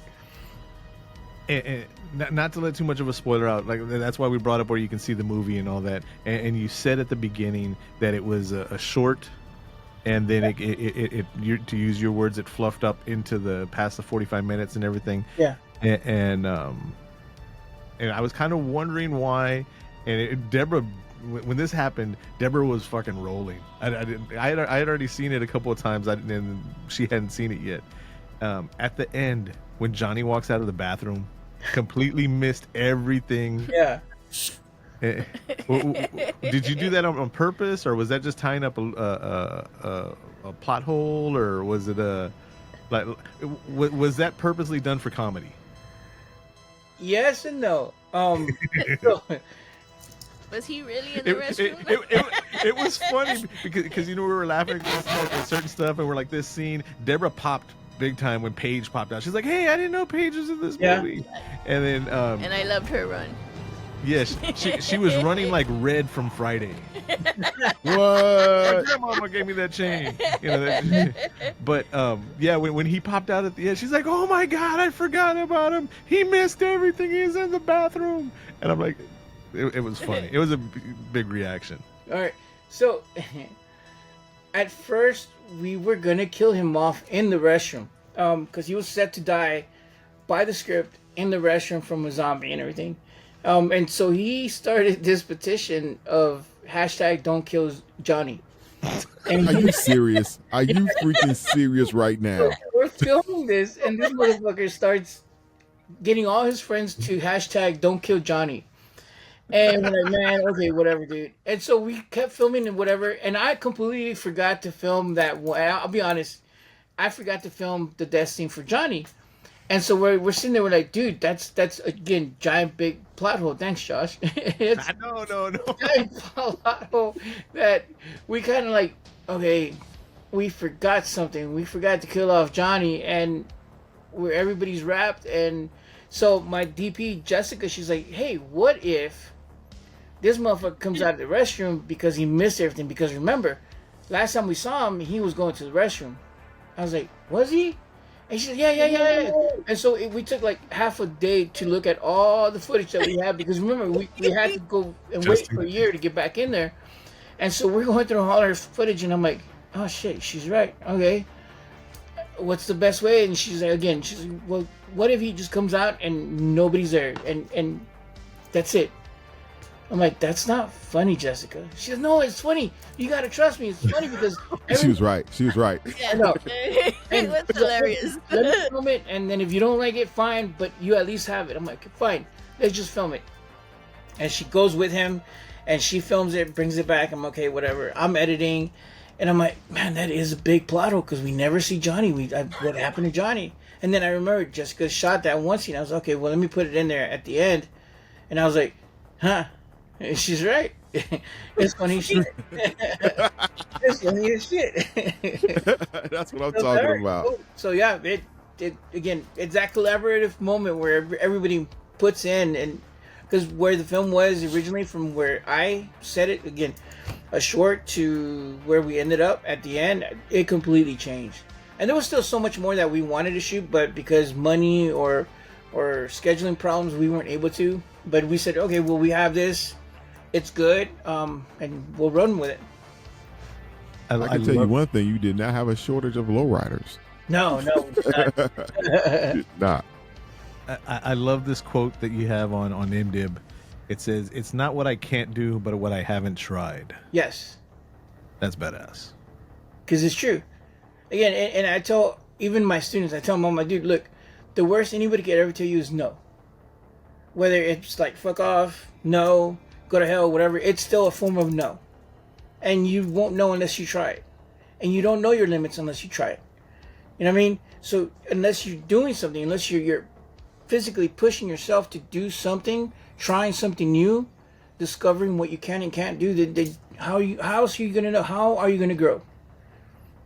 And not to let too much of a spoiler out, like that's why we brought up where you can see the movie and all that. And you said at the beginning that it was a short, and then it to use your words, it fluffed up into the past the 45 minutes and everything. Yeah. And I was kind of wondering why. And Deborah, when this happened, Deborah was fucking rolling. I had already seen it a couple of times, and she hadn't seen it yet. At the end, when Johnny walks out of the bathroom, completely missed everything. Yeah. Did you do that on purpose, or was that just tying up a plot hole, or was it was that purposely done for comedy? Yes and no. So, Was he really in the restroom? It was funny because we were laughing at certain stuff, and we're like, this scene, Deborah popped big time when Paige popped out. She's like, hey, I didn't know Paige was in this movie. And then and I loved her run. yes, she was running like Red from Friday. My What? grandmama gave me that chain. But yeah, when he popped out at the end, she's like, oh my god, I forgot about him. He missed everything. He's in the bathroom. And I'm like, it was funny. It was a big reaction. all right. So at first we were gonna kill him off in the restroom, because he was set to die by the script in the restroom from a zombie and everything. And so he started this petition of hashtag don't kill Johnny. And Are you serious? Are you freaking serious right now? we're filming this, and this motherfucker starts getting all his friends to hashtag don't kill Johnny. And we're like, man, okay, whatever, dude. And so we kept filming and whatever, and I completely forgot to film that one. I'll be honest, I forgot to film the death scene for Johnny. And so we're sitting there, we're like, dude, that's again giant big plot hole. Thanks, Josh. It's No. giant plot hole that we kind of like, okay, we forgot something. We forgot to kill off Johnny, and where everybody's wrapped. And so my DP Jessica, she's like, hey, what if this motherfucker comes out of the restroom because he missed everything? Because remember, last time we saw him, he was going to the restroom. I was like, was he? And she said, yeah. And so we took like half a day to look at all the footage that we had, because remember, we had to go and wait for a year to get back in there. And so we're going through all our footage, and I'm like, oh shit, she's right. Okay, what's the best way? And she's like, well, what if he just comes out and nobody's there, and that's it? I'm like, that's not funny, Jessica. She says, no, it's funny. You gotta trust me. It's funny because She was right. She was right. Yeah, know. it was hilarious. Let me film it, and then if you don't like it, fine, but you at least have it. I'm like, fine, let's just film it. And she goes with him, and she films it, brings it back. I'm okay, whatever. I'm editing, and I'm like, man, that is a big plot hole because we never see Johnny. What happened to Johnny? And then I remember Jessica shot that one scene. I was like, okay, well, let me put it in there at the end. And I was like, huh? And she's right. It's funny shit. It's funny as shit. That's what I'm talking about. So yeah, it again, it's that collaborative moment where everybody puts in, and because where the film was originally from where I said it, again, a short to where we ended up at the end, it completely changed. And there was still so much more that we wanted to shoot, but because money or scheduling problems, we weren't able to. But we said, okay, well, we have this. It's good, and we'll run with it. I can tell you one thing: you did not have a shortage of lowriders. No. Did not. I love this quote that you have on IMDb. It says, "It's not what I can't do, but what I haven't tried." Yes. That's badass. Because it's true. Again, and I tell even my students, I tell them, I'm like, dude, look, the worst anybody could ever tell you is no. Whether it's like, fuck off, no, go to hell, whatever, it's still a form of no. And you won't know unless you try it. And you don't know your limits unless you try it. You know what I mean? So unless you're doing something, unless you're physically pushing yourself to do something, trying something new, discovering what you can and can't do, how else are you going to know? How are you going to grow?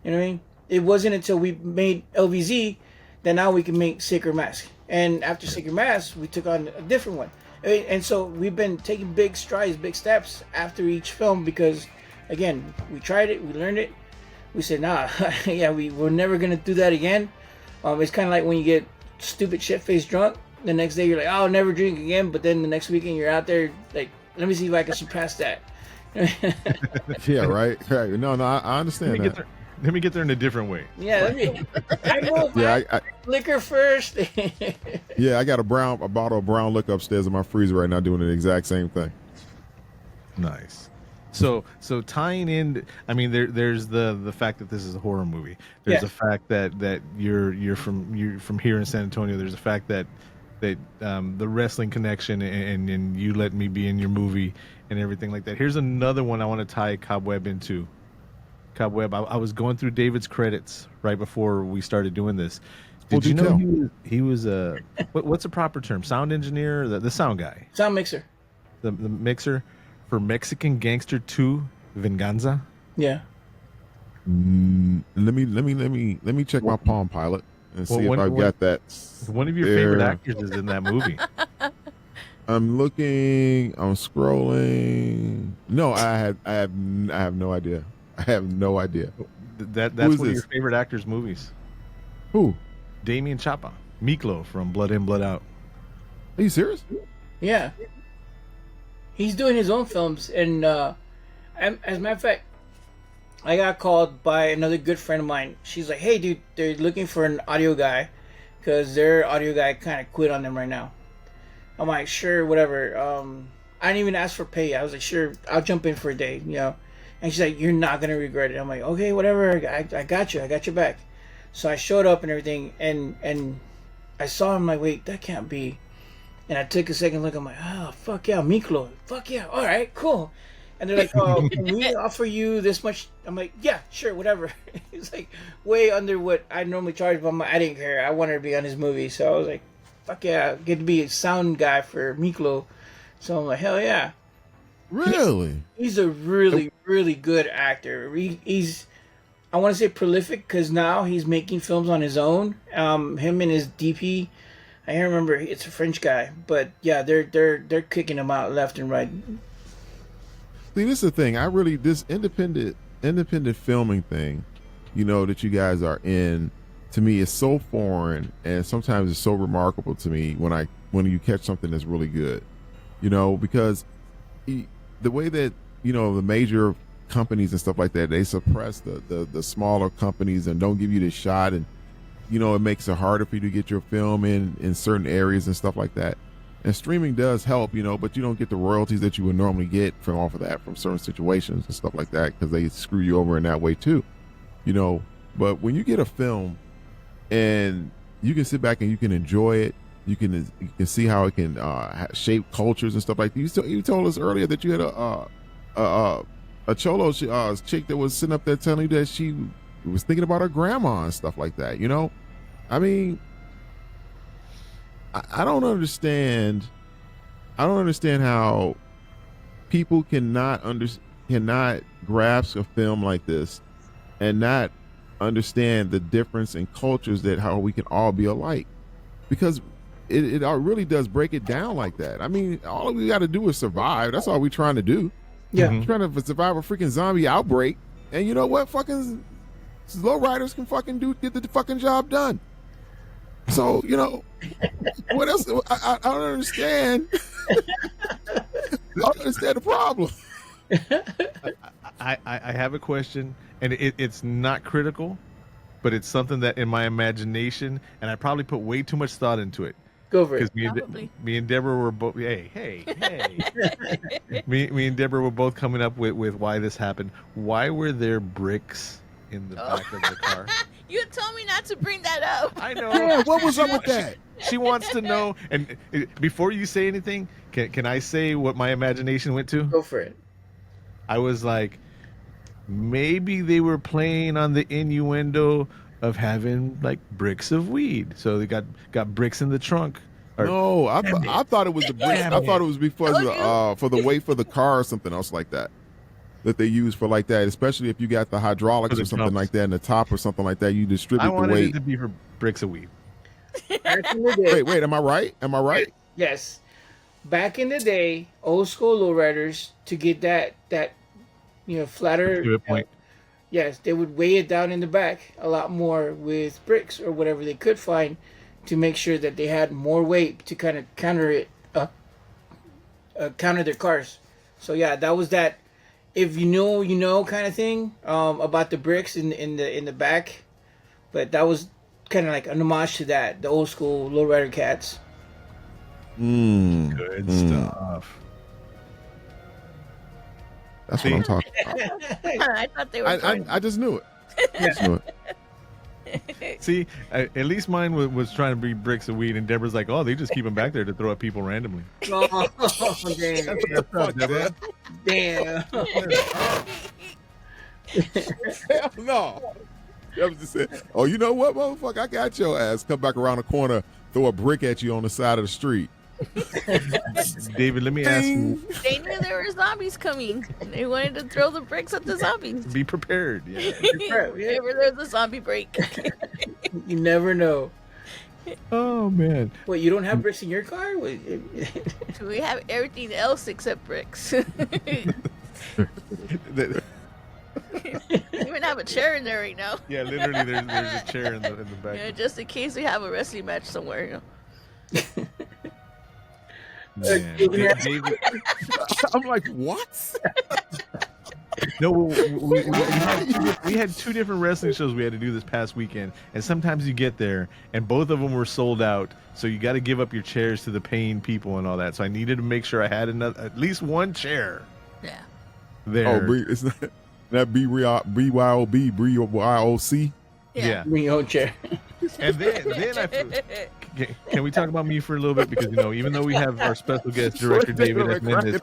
You know what I mean? It wasn't until we made LVZ that now we can make Sacred Mask. And after Sacred Mask, we took on a different one. And so we've been taking big strides, big steps after each film because, again, we tried it, we learned it. We said, nah, yeah, we're never going to do that again. It's kind of like when you get stupid shit-faced drunk. The next day you're like, oh, I'll never drink again. But then the next weekend you're out there like, let me see if I can surpass that. Yeah, right. No, I understand that. Let me get there in a different way. Yeah, I go liquor first. Yeah, I got a bottle of brown liquor upstairs in my freezer right now doing the exact same thing. Nice. So tying in, I mean, there's the fact that this is a horror movie. There's the fact that you're from here in San Antonio. There's the fact that the wrestling connection and you let me be in your movie and everything like that. Here's another one I want to tie Cobweb into. Cobweb. I was going through David's credits right before we started doing this. Did you know he was a what's the proper term? Sound engineer, the sound guy, sound mixer, the mixer for Mexican Gangster 2 Venganza. Yeah. Let me check my Palm Pilot and see if I've got that. One of your favorite actors is in that movie. I'm looking. I'm scrolling. No, I have no idea. I have no idea. That's one of your favorite actors' movies. Who? Damien Chapa. Miklo from Blood In, Blood Out. Are you serious? Yeah. He's doing his own films. And as a matter of fact, I got called by another good friend of mine. She's like, hey, dude, they're looking for an audio guy because their audio guy kind of quit on them right now. I'm like, sure, whatever. I didn't even ask for pay. I was like, sure, I'll jump in for a day, you know. And she's like, you're not going to regret it. I'm like, okay, whatever. I got you. I got your back. So I showed up and everything. And I saw him like, wait, that can't be. And I took a second look. I'm like, oh, fuck yeah, Miklo. Fuck yeah. All right, cool. And they're like, oh, can we offer you this much? I'm like, yeah, sure, whatever. It's like way under what I normally charge. But I didn't care. I wanted to be on his movie. So I was like, fuck yeah, get to be a sound guy for Miklo. So I'm like, hell yeah. Really? He's a really, really good actor. He's, I want to say prolific because now he's making films on his own. Him and his DP, I can't remember. It's a French guy, but yeah, they're kicking him out left and right. See, this is the thing. This independent filming thing, you know, that you guys are in, to me is so foreign, and sometimes it's so remarkable to me when you catch something that's really good, you know, because the way that, you know, the major companies and stuff like that, they suppress the smaller companies and don't give you the shot, and you know, it makes it harder for you to get your film in certain areas and stuff like that. And streaming does help, you know, but you don't get the royalties that you would normally get from off of that from certain situations and stuff like that, because they screw you over in that way too, you know. But when you get a film and you can sit back and you can enjoy it, you can see how it can shape cultures and stuff like that. You told us earlier that you had a cholo chick that was sitting up there telling you that she was thinking about her grandma and stuff like that. You know, I mean, I don't understand. I don't understand how people cannot grasp a film like this and not understand the difference in cultures, that how we can all be alike, because it really does break it down like that. I mean, all we got to do is survive. That's all we're trying to do. Yeah. We're trying to survive a freaking zombie outbreak. And you know what? Fucking Lowriders can fucking get the fucking job done. So, you know, what else? I don't understand. I don't understand the problem. I have a question, and it's not critical, but it's something that in my imagination, and I probably put way too much thought into it. Go for it. Because me and Deborah were both. Hey. me and Deborah were both coming up with why this happened. Why were there bricks in the back of the car? You told me not to bring that up. I know. Yeah, what was up with that? She wants to know. And before you say anything, can I say what my imagination went to? Go for it. I was like, maybe they were playing on the innuendo of having like bricks of weed, so they got bricks in the trunk. No, I thought it was the bricks. I thought it was because for the weight for the car or something else like that they use for like that, especially if you got the hydraulics or something like that in the top or something like that. You distribute I the wanted weight. it to be for bricks of weed. Back in the day, Wait, am I right? Am I right? yes. Back in the day, old school lowriders, to get that flatter. To a point. Yes, they would weigh it down in the back a lot more with bricks or whatever they could find to make sure that they had more weight to kind of counter their cars. So yeah, that was that. If you know, you know, kind of thing about the bricks in the back. But that was kind of like an homage to that, the old school lowrider cats. Good stuff. That's what I'm talking about. I thought they were. I just knew it. I just knew it. See, at least mine was trying to be bricks of weed, and Deborah's like, "Oh, they just keep them back there to throw at people randomly." Oh, damn. Fuck, Deborah. Damn. Hell no. Deborah just said, "Oh, you know what, motherfucker? I got your ass. Come back around the corner, throw a brick at you on the side of the street." David, let me ask you: They knew there were zombies coming. They wanted to throw the bricks at the zombies. be prepared. Yeah. Whenever there's a zombie break. You never know. Oh man. Wait, you don't have bricks in your car? Wait, We have everything else except bricks. We even have a chair in there right now. Yeah, literally, there's a chair in the back. Yeah, just in case we have a wrestling match somewhere. You know. Man. David, I'm like, what? no, we had two different wrestling shows we had to do this past weekend, and sometimes you get there and both of them were sold out, so you got to give up your chairs to the paying people and all that. So I needed to make sure I had at least one chair. Yeah. There. Oh, it's not that BYOC. Yeah. bring your own chair. And then can we talk about me for a little bit, because even though we have our special guest director David F. Mendez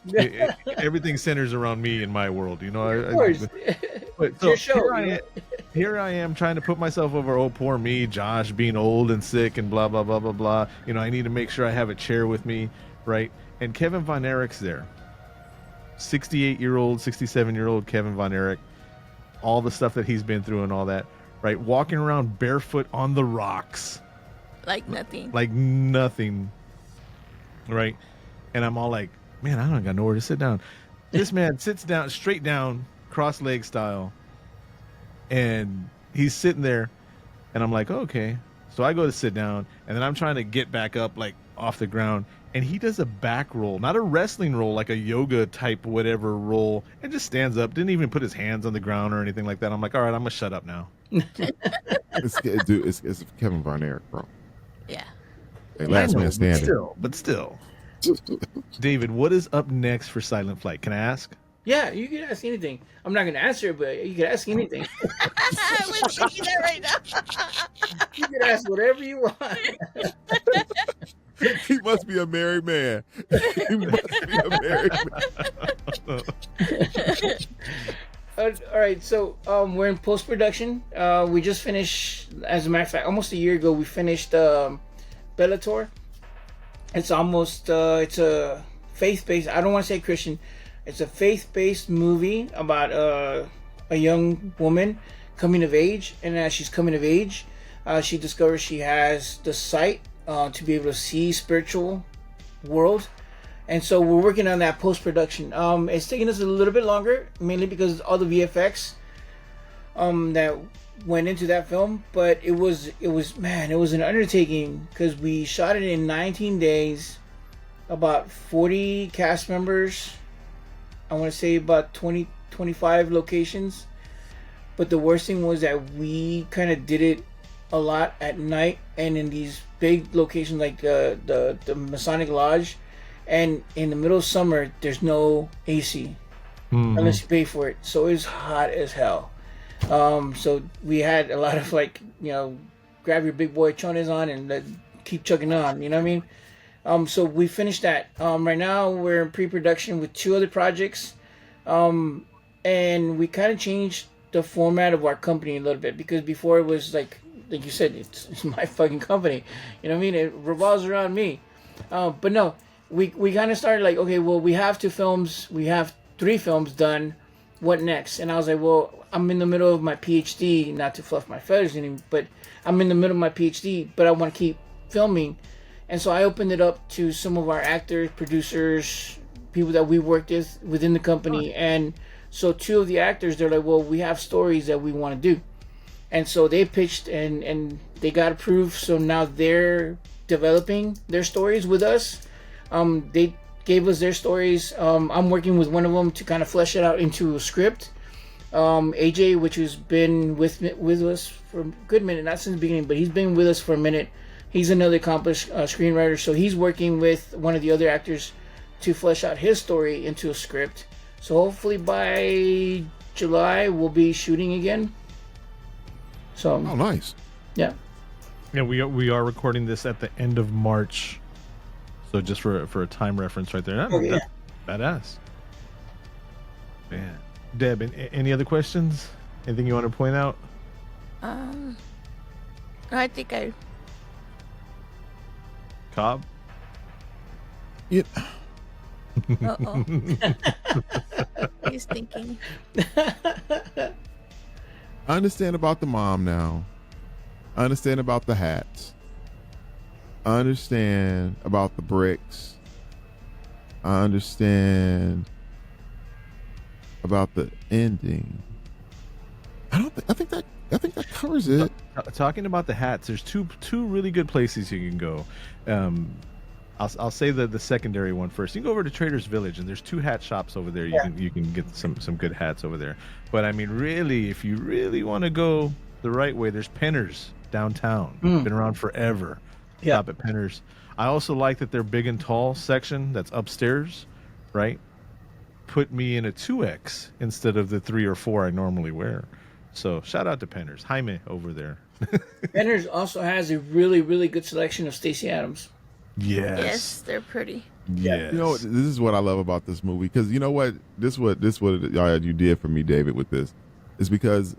here, everything centers around me in my world. Of course. But, Your show. here I am trying to put myself over poor me, Josh being old and sick and blah blah blah blah blah. I need to make sure I have a chair with me, right? And Kevin Von Erich's there, 68-year-old, 67-year-old Kevin Von Erich, all the stuff that he's been through and all that. Right, walking around barefoot on the rocks. Like nothing. Right? And I'm all like, man, I don't got nowhere to sit down. This man sits down, straight down, cross-leg style. And he's sitting there. And I'm like, okay. So I go to sit down. And then I'm trying to get back up, like, off the ground. And he does a back roll, not a wrestling roll, like a yoga type whatever roll, and just stands up, didn't even put his hands on the ground or anything like that. I'm like, all right, I'm going to shut up now. It's Kevin Von Erich, bro. Yeah. Hey, last man standing. But still. David, what is up next for Silent Flight? Can I ask? Yeah, you can ask anything. I'm not going to answer, but you can ask anything. I was thinking that right now. You can ask whatever you want. He must be a married man. He must be a married man. All right, so we're in post-production. We just finished, as a matter of fact, almost a year ago, we finished Bellator. It's almost, it's a faith-based, I don't want to say Christian, it's a faith-based movie about a young woman coming of age, and as she's coming of age, she discovers she has the sight to be able to see spiritual world. And so we're working on that post-production. It's taking us a little bit longer, mainly because all the VFX that went into that film. But it was an undertaking, because we shot it in 19 days, about 40 cast members. I want to say about 25 locations. But the worst thing was that we kind of did it a lot at night and in these big locations like the Masonic Lodge, and in the middle of summer there's no AC unless you pay for it, so it's hot as hell. So we had a lot of like, grab your big boy chones on and keep chugging on, you know what I mean? So we finished that. Right now we're in pre-production with 2 other projects, and we kind of changed the format of our company a little bit, because before it was like you said, it's my fucking company, you know what I mean? It revolves around me. But no, we kind of started like, okay, well, we have 2 films, we have 3 films done, what next? And I was like, well, I'm in the middle of my PhD, not to fluff my feathers anymore, but I'm in the middle of my PhD, but I want to keep filming. And so I opened it up to some of our actors, producers, people that we worked with within the company. And so 2 of the actors, they're like, well, we have stories that we want to do. And so they pitched and they got approved. So now they're developing their stories with us. They gave us their stories. I'm working with one of them to kind of flesh it out into a script. AJ, which has been with us for a good minute, not since the beginning, but he's been with us for a minute. He's another accomplished screenwriter. So he's working with one of the other actors to flesh out his story into a script. So hopefully by July we'll be shooting again. So Oh, nice. yeah. Yeah, we are recording this at the end of March, so just for a time reference right there. That's badass. Man, Deb, any other questions? Anything you want to point out? I think I. Cobb? Yeah. Uh-oh. He's thinking. I understand about the mom now. I understand about the hats. I understand about the bricks. I understand about the ending. I think that covers it. Talking about the hats, there's two really good places you can go. I'll say the secondary one first. You can go over to Trader's Village, and there's 2 hat shops over there. You can get some good hats over there. But I mean, really, if you really want to go the right way, there's Penner's downtown. Been around forever. Yeah. Stop at Penner's. I also like that their big and tall section that's upstairs, right? Put me in a 2X instead of the 3 or 4 I normally wear. So shout out to Penner's. Jaime over there. Mendez also has a really, really good selection of Stacey Adams. Yes, they're pretty. Yes. You know, this is what I love about this movie, because you know what, this what you did for me, David, with this is because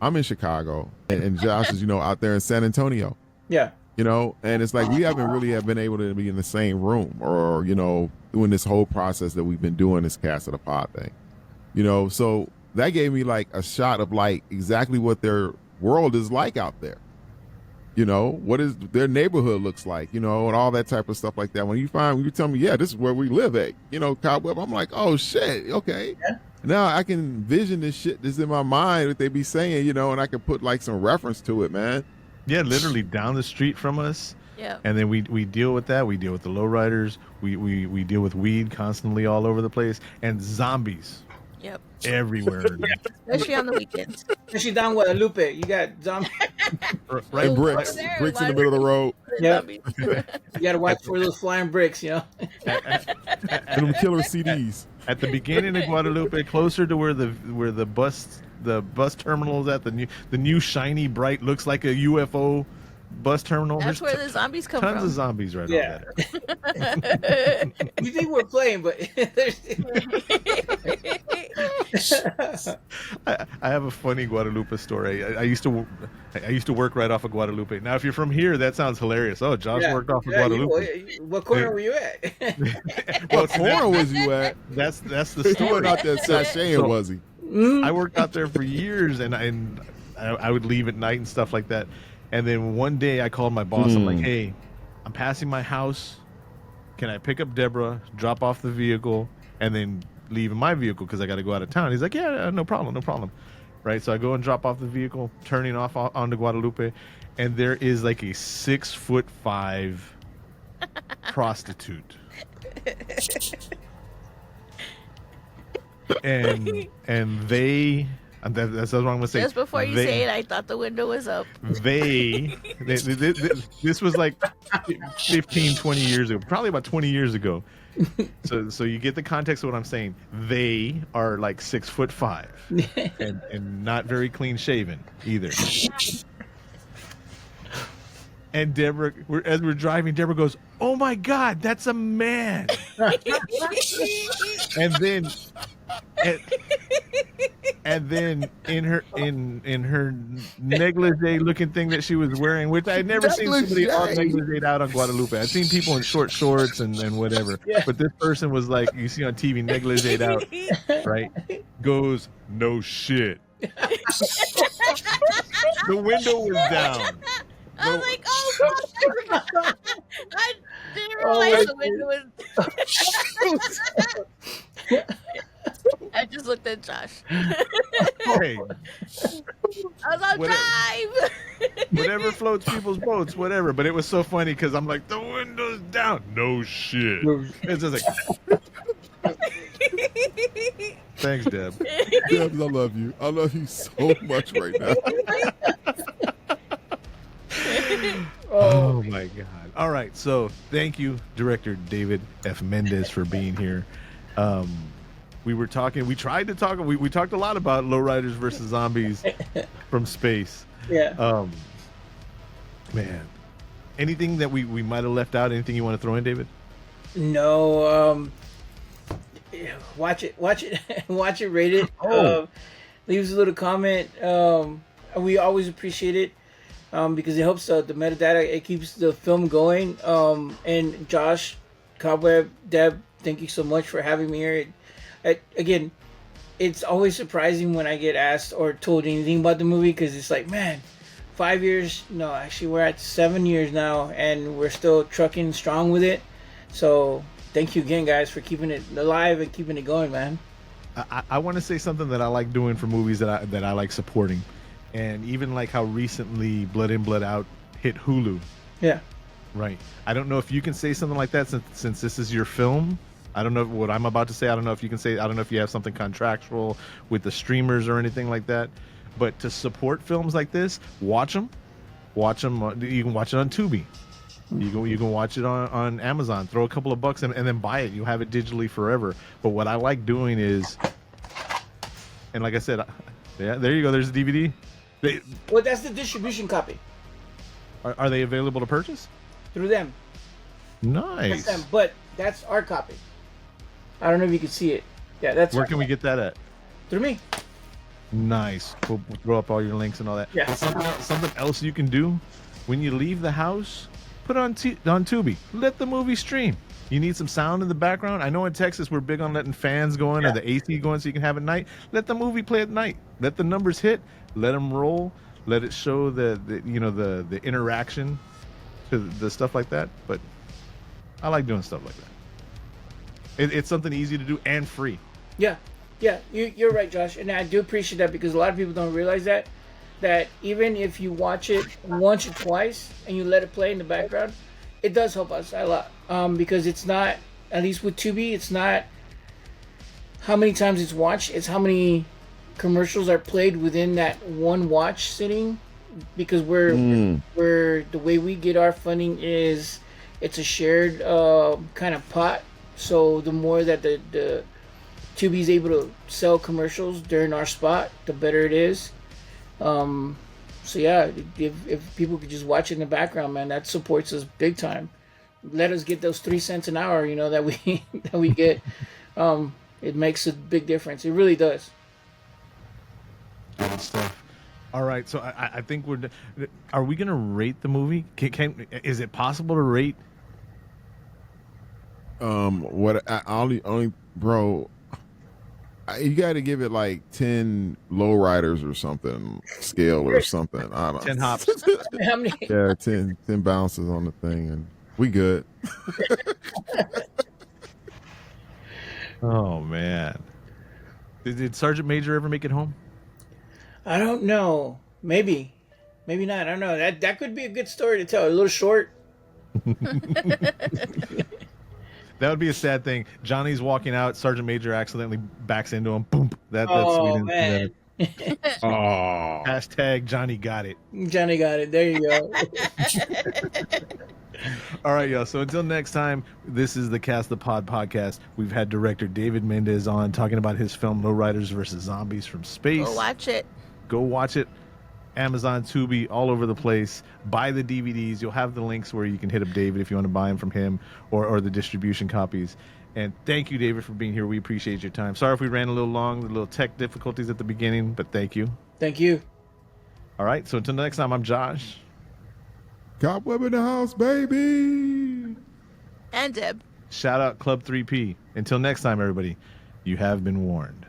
I'm in Chicago and Josh is out there in San Antonio. Yeah. And it's like we haven't really been able to be in the same room or doing this whole process that we've been doing, this Cast of the Pod thing. So that gave me like a shot of like exactly what their world is like out there. What is their neighborhood looks like, and all that type of stuff like that. When you tell me, yeah, this is where we live at, Cobweb, I'm like, oh shit, okay. Yeah. Now I can vision this shit that's in my mind that they be saying, and I can put like some reference to it, man. Yeah, literally down the street from us. Yeah. And then we deal with that. We deal with the lowriders. We deal with weed constantly all over the place, and zombies. Yep. Everywhere. Especially on the weekends. Especially down Guadalupe, you got zombies. Right. And bricks in the middle of the road. Yeah. You got to watch for those flying bricks, And them killer CDs. At the beginning of Guadalupe, closer to where the bus terminal is at, the new shiny bright looks like a UFO bus terminal. That's where the zombies come from. Tons of zombies right over there. You think we're playing, but I have a funny Guadalupe story. I used to work right off of Guadalupe. Now, if you're from here, that sounds hilarious. Oh, Josh worked off of Guadalupe. What corner were you at? What corner was you at? That's the You story. weren't out there sashaying, was he? I worked out there for years, and I would leave at night and stuff like that. And then one day I called my boss. I'm like, hey, I'm passing my house. Can I pick up Deborah, drop off the vehicle, and then leave in my vehicle because I got to go out of town? He's like, yeah, no problem. Right? So I go and drop off the vehicle, turning off onto Guadalupe, and there is like a 6'5" prostitute. And they That's what I'm gonna say. Just before you say it, I thought the window was up. This was like 15, 20 years ago, probably about 20 years ago. So you get the context of what I'm saying. They are like 6'5" and not very clean shaven either. And Deborah, as we're driving, Deborah goes, "Oh my God, that's a man!" and then in her negligee looking thing that she was wearing, which I had never seen somebody all negligee out on Guadalupe. I've seen people in short shorts and whatever, but this person was like, you see on TV, negligee out, right? Goes, "No shit." The window was down. I was like, "Oh God!" I didn't realize the window was. I just looked at Josh. Hey, I was on drive. Whatever floats people's boats, whatever. But it was so funny because I'm like, the window's down. No shit. It's just like. Thanks, Deb. Debs, I love you. I love you so much right now. Oh my God. All right. So thank you, director David F. Mendez, for being here. We tried to talk, we talked a lot about Lowriders versus zombies from space. Yeah. Man, anything that we might have left out? Anything you want to throw in, David? No. Watch it. Watch it. Rate it. Leave us a little comment. We always appreciate it. Because it helps the metadata. It keeps the film going. And Josh, Cobweb, Deb, thank you so much for having me here. Again, it's always surprising when I get asked or told anything about the movie, because it's like, man, 5 years. No, actually, we're at 7 years now, and we're still trucking strong with it. So thank you again, guys, for keeping it alive and keeping it going, man. I want to say something that I like doing for movies that I like supporting. And even like how recently Blood In, Blood Out hit Hulu. Yeah. Right. I don't know if you can say something like that since this is your film. I don't know what I'm about to say. I don't know if you can say, I don't know if you have something contractual with the streamers or anything like that. But to support films like this, watch them. Watch them. You can watch it on Tubi. You can watch it on Amazon. Throw a couple of bucks and then buy it. You'll have it digitally forever. But what I like doing is, and like I said, yeah, there you go. There's the DVD. Well, that's the distribution copy. Are they available to purchase? Through them. Nice. That's them, but that's our copy. I don't know if you can see it. Yeah, that's. Where can we get that at? Through me. Nice. We'll throw up all your links and all that. Yeah. Something else you can do when you leave the house, put it on Tubi. Let the movie stream. You need some sound in the background. I know in Texas we're big on letting fans go in or the AC going so you can have it at night. Let the movie play at night. Let the numbers hit. Let them roll. Let it show the interaction to the stuff like that. But I like doing stuff like that. It's something easy to do and free. Yeah, you're right, Josh, and I do appreciate that, because a lot of people don't realize that even if you watch it once or twice and you let it play in the background, it does help us a lot. Because it's not, at least with Tubi, it's not how many times it's watched, it's how many commercials are played within that one watch sitting. Because we're the way we get our funding is it's a shared kind of pot. So the more that the Tubi is able to sell commercials during our spot, the better it is. So yeah, if people could just watch it in the background, man, that supports us big time. Let us get those 3 cents an hour, that we get. It makes a big difference. It really does. Good stuff. All right, so I think are we gonna rate the movie? Is it possible to rate? Bro, you got to give it like 10 Lowriders or something, scale or something. I don't know. 10 hops. How many? Yeah, 10 bounces on the thing, and we good. Oh man, did Sergeant Major ever make it home? I don't know. Maybe not. I don't know. That could be a good story to tell. A little short. That would be a sad thing. Johnny's walking out. Sergeant Major accidentally backs into him. Boom. That's Oh we didn't see man, Oh, Hashtag Johnny got it. Johnny got it. There you go. All right, y'all. So until next time, this is the Cast the Pod podcast. We've had director David Mendez on talking about his film Lowriders versus Zombies from Space. Go watch it. Go watch it. Amazon, Tubi, all over the place. Buy the DVDs. You'll have the links where you can hit up David if you want to buy them from him or the distribution copies. And thank you, David, for being here. We appreciate your time. Sorry if we ran a little long, the little tech difficulties at the beginning, but thank you. Thank you. All right. So until next time, I'm Josh. Cobweb in the house, baby. And Deb. Shout out Club 3P. Until next time, everybody, you have been warned.